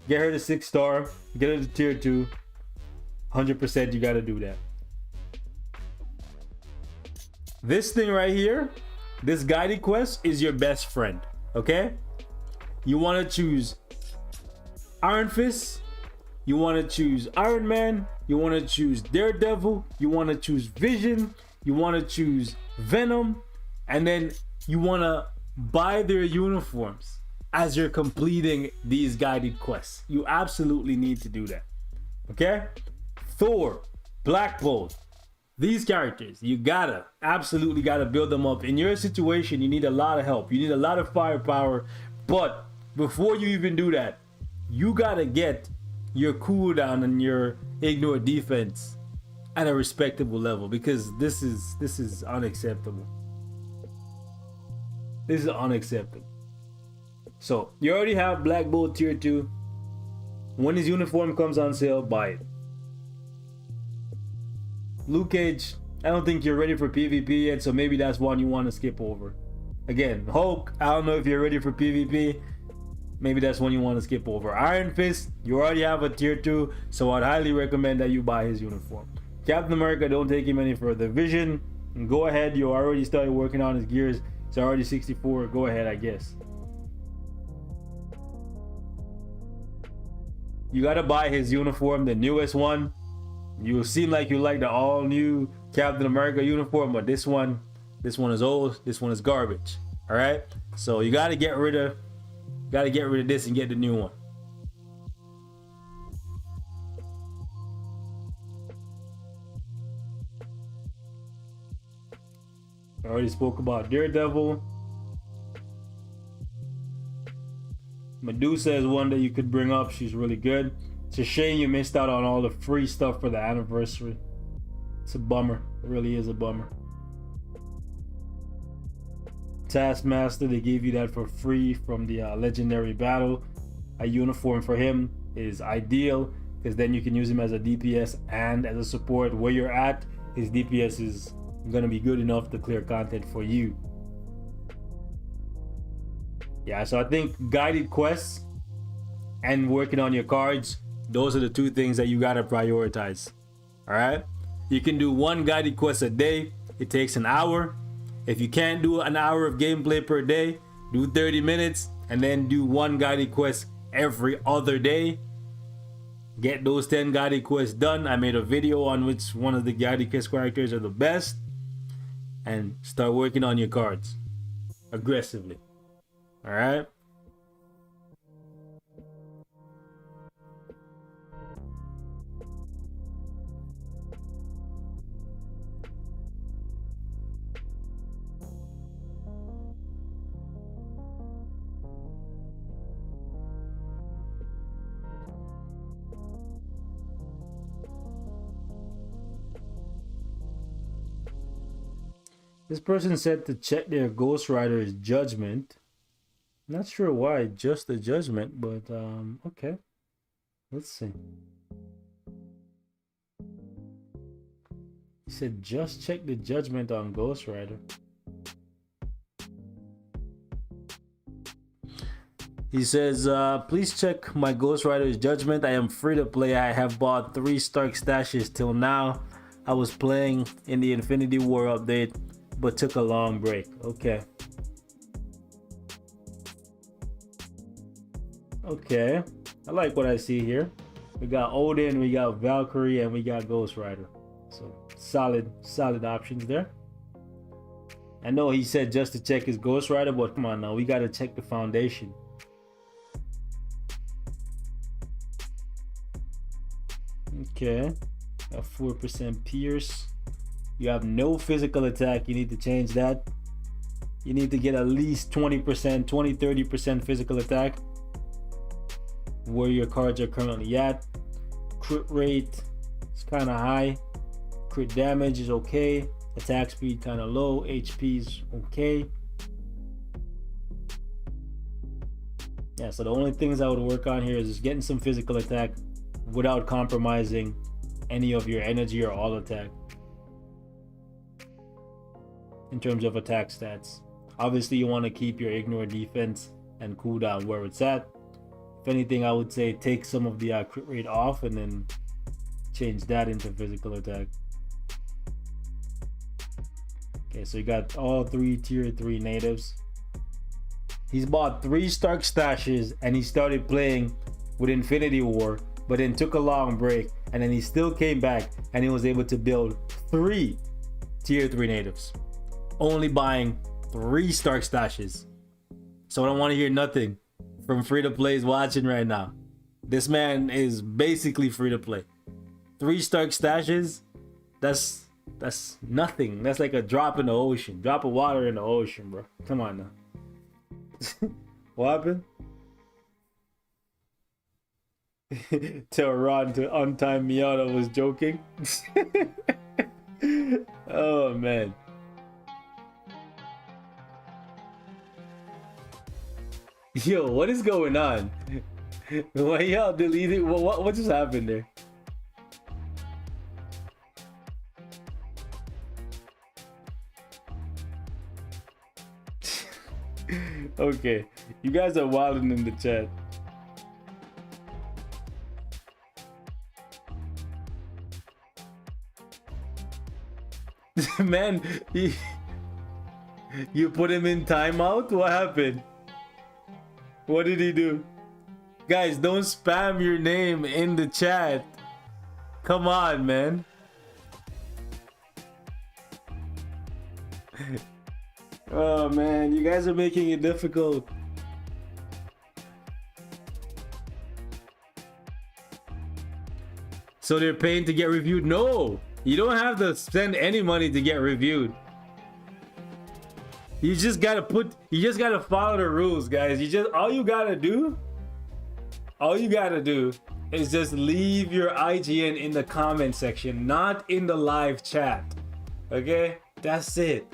Get her to 6-star. Get her to tier 2. 100% you gotta do that. This thing right here, this guided quest is your best friend. Okay? You want to choose Iron Fist. You want to choose Iron Man. You want to choose Daredevil. You want to choose Vision. You want to choose Venom. And then you want to buy their uniforms as you're completing these guided quests. You absolutely need to do that. Okay? Thor, Black Bolt, these characters, you absolutely gotta build them up. In your situation, you need a lot of help. You need a lot of firepower. But before you even do that, you gotta get your cooldown and your ignore defense at a respectable level, because this is unacceptable. This is unacceptable. So you already have Black Bolt tier 2. When his uniform comes on sale, buy it. Luke Cage, I don't think you're ready for PvP yet, so maybe that's one you want to skip over. Again, Hulk, I don't know if you're ready for PvP. Maybe that's one you want to skip over. Iron Fist, you already have a tier 2, so I'd highly recommend that you buy his uniform. Captain America, don't take him any further. Vision, go ahead. You already started working on his gears. It's already 64. Go ahead, I guess. You gotta buy his uniform, the newest one. You seem like you like the all-new Captain America uniform, but this one is old. This one is garbage. All right, so you gotta get rid of this and get the new one. I already spoke about Daredevil. Medusa is one that you could bring up. She's really good. It's a shame you missed out on all the free stuff for the anniversary. It's a bummer. It really is a bummer. Taskmaster, they gave you that for free from the legendary battle. A uniform for him is ideal. because then you can use him as a DPS and as a support. Where you're at, his DPS is gonna be good enough to clear content for you. Yeah, so I think guided quests and working on your cards, those are the two things that you gotta prioritize. All right, you can do one guided quest a day. It takes an hour. If you can't do an hour of gameplay per day, do 30 minutes and then do one guided quest every other day. Get those 10 guided quests done. I made a video on which one of the guided quest characters are the best, and start working on your cards aggressively. All right. This person said to check their Ghost Rider's judgment. Not sure why, just the judgment, but okay. Let's see. He said just check the judgment on Ghost Rider. He says, please check my Ghost Rider's judgment. I am free to play. I have bought 3 Stark stashes till now. I was playing in the Infinity War update, but took a long break. Okay. Okay. I like what I see here. We got Odin, we got Valkyrie, and we got Ghost Rider. So solid options there. I know he said just to check his Ghost Rider, but come on now, we gotta check the foundation. Okay. Got 4% Pierce. You have no physical attack. You need to change that. You need to get at least 20%, 20-30% physical attack where your cards are currently at. Crit rate is kind of high. Crit damage is okay. Attack speed kind of low. HP is okay. Yeah, so the only things I would work on here is just getting some physical attack without compromising any of your energy or all attack in terms of attack stats. Obviously, you want to keep your ignore defense and cooldown where it's at. If anything, I would say take some of the crit rate off and then change that into physical attack. Okay, so you got all 3 tier 3 natives. He's bought 3 Stark stashes and he started playing with Infinity War, but then took a long break, and then he still came back and he was able to build 3 tier 3 natives, only buying 3 Stark stashes. So I don't want to hear nothing from free to plays watching right now. This man is basically free to play. 3 Stark stashes, that's nothing. That's like a drop in the ocean, drop of water in the ocean, bro. Come on now. What happened? Tell Ron to untime me out. I was joking. Oh man. Yo, what is going on? Why y'all deleted? What just happened there? Okay, you guys are wilding in the chat. Man, you put him in timeout? What happened? What did he do? Guys, don't spam your name in the chat. Come on, man. Oh man, you guys are making it difficult. So they're paying to get reviewed? No, you don't have to spend any money to get reviewed. You just gotta follow the rules, guys. All you gotta do is just leave your IGN in the comment section, not in the live chat. Okay? That's it.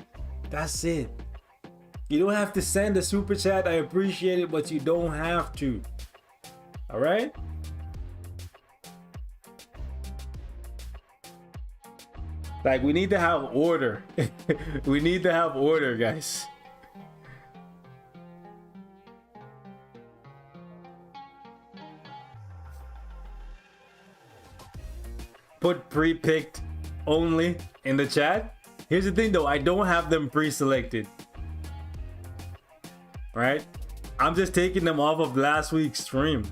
You don't have to send a super chat. I appreciate it, but you don't have to. All right? Like, we need to have order. We need to have order, guys. Put pre-picked only in the chat. Here's the thing though, I don't have them pre-selected. Right? I'm just taking them off of last week's stream.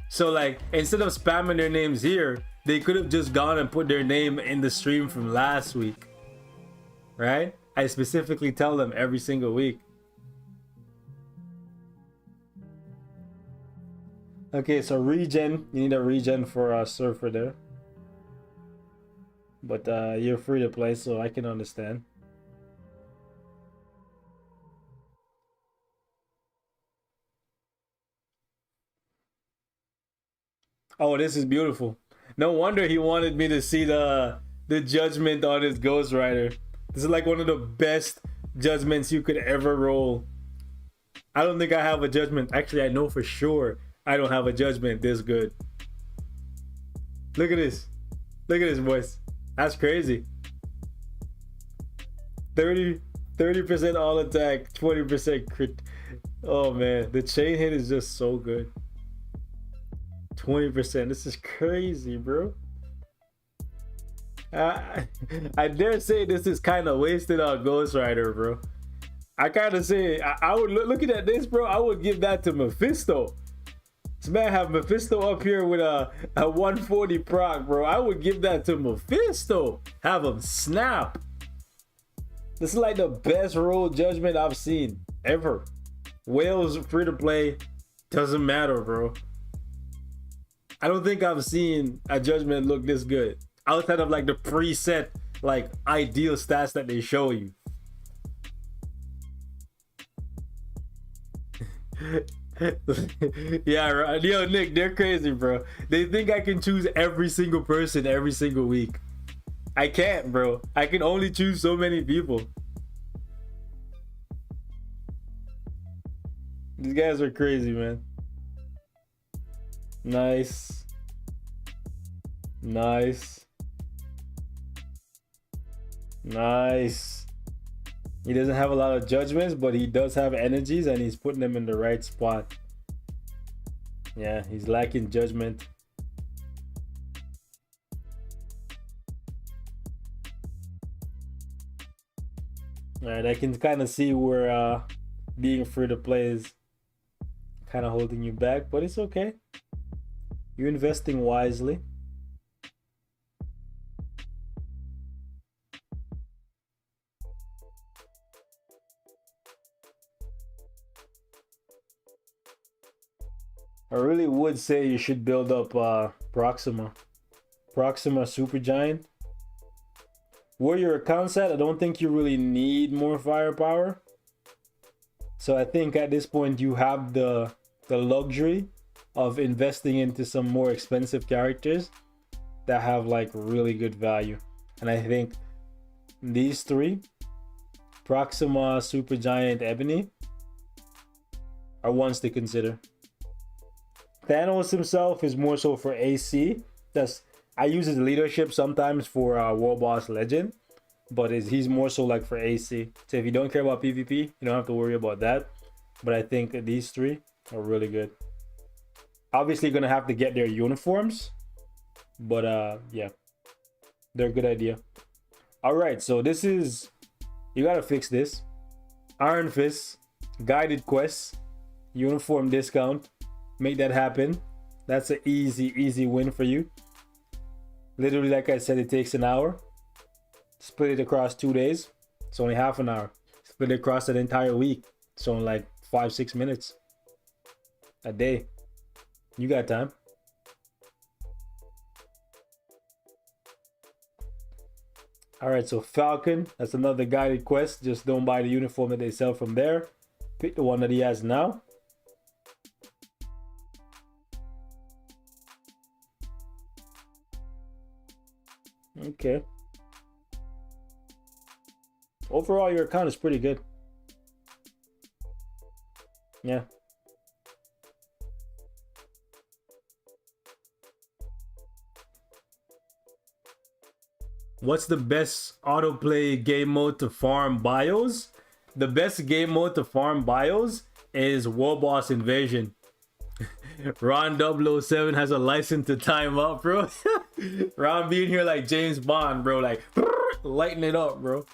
So like, instead of spamming their names here, they could have just gone and put their name in the stream from last week. Right? I specifically tell them every single week. Okay, so regen. You need a regen for a surfer there. But you're free to play, so I can understand. Oh, this is beautiful. No wonder he wanted me to see the judgment on his Ghost Rider. This is like one of the best judgments you could ever roll. I don't think I have a judgment. Actually, I know for sure I don't have a judgment this good. Look at this. Look at this, boys. That's crazy. 30% all attack, 20% crit. Oh man, the chain hit is just so good. 20%. This is crazy, bro. I dare say this is kind of wasted on Ghost Rider, bro. I kind of say I would looking at this, bro. I would give that to Mephisto. This man have Mephisto up here with a 140 proc, bro. I would give that to Mephisto. Have him snap. This is like the best roll judgment I've seen ever. Whales free to play, doesn't matter, bro. I don't think I've seen a judgment look this good outside of like the preset, like ideal stats that they show you. Yeah, right. Yo, Nick, they're crazy, bro. They think I can choose every single person every single week. I can't, bro. I can only choose so many people. These guys are crazy, man. Nice. Nice. Nice. He doesn't have a lot of judgments, but he does have energies and he's putting them in the right spot. Yeah, he's lacking judgment. Alright, I can kind of see where being free to play is kind of holding you back, but it's okay. You're investing wisely. I really would say you should build up Proxima Supergiant. Where your account's at, I don't think you really need more firepower. So I think at this point you have the luxury of investing into some more expensive characters that have like really good value. And I think these three, Proxima, Supergiant, Ebony, are ones to consider. Thanos himself is more so for AC. I use his leadership sometimes for War Boss Legend, but he's more so like for AC. So if you don't care about PvP, you don't have to worry about that. But I think these three are really good. Obviously, gonna have to get their uniforms, but yeah, they're a good idea. All right, so this is, you gotta fix this. Iron Fist, guided quests, uniform discount. Make that happen. That's an easy win for you. Literally, like I said, it takes an hour. Split it across 2 days. It's only half an hour. Split it across an entire week. It's only like 5-6 minutes a day. You got time. All right, so Falcon, that's another guided quest. Just don't buy the uniform that they sell from there. Pick the one that he has now. Okay. Overall, your account is pretty good. Yeah. What's the best autoplay game mode to farm bios? The best game mode to farm bios is War Boss Invasion. Ron 007 has a license to time up, bro. Ron being here like James Bond, bro. Like, lighten it up, bro.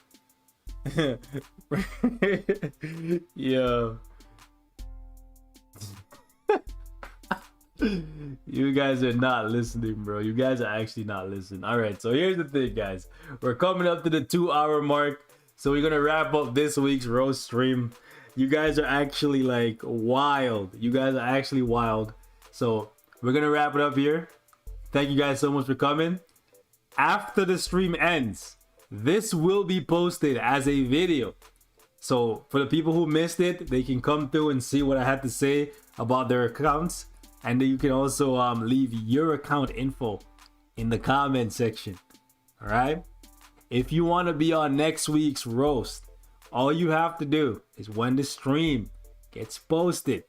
Yeah. You guys are not listening, bro. You guys are actually not listening. All right, so here's the thing, guys. We're coming up to the 2-hour mark, so we're gonna wrap up this week's roast stream. You guys are actually like wild. You guys are actually wild. So we're gonna wrap it up here. Thank you guys so much for coming. After the stream ends, this will be posted as a video. So for the people who missed it, they can come through and see what I had to say about their accounts. And then you can also leave your account info in the comment section. All right. If you want to be on next week's roast, all you have to do is when the stream gets posted,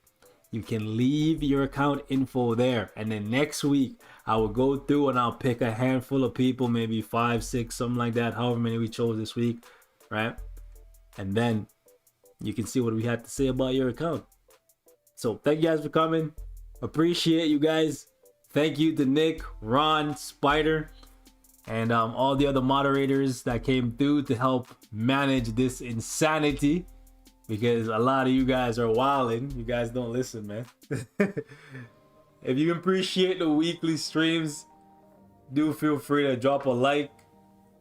you can leave your account info there. And then next week, I will go through and I'll pick a handful of people, maybe 5, 6, something like that, however many we chose this week, right? And then you can see what we had to say about your account. So thank you guys for coming. Appreciate you guys. Thank you to Nick, Ron, Spider, and all the other moderators that came through to help manage this insanity, because a lot of you guys are wilding. You guys don't listen, man. If you appreciate the weekly streams, do feel free to drop a like,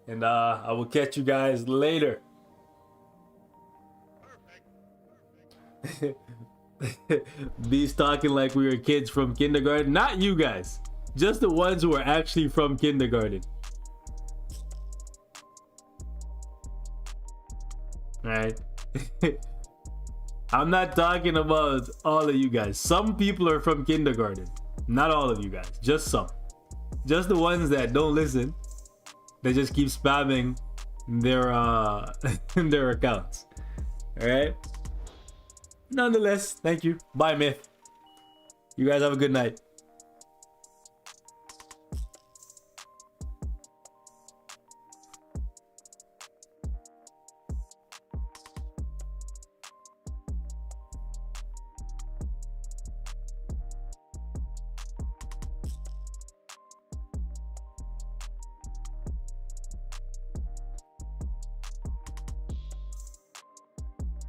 and I will catch you guys later. Beast talking like we were kids from kindergarten. Not you guys, just the ones who are actually from kindergarten. All right. I'm not talking about all of you guys. Some people are from kindergarten. Not all of you guys, just some. Just the ones that don't listen. They just keep spamming their their accounts. All right. Nonetheless, thank you. Bye, Myth. You guys have a good night.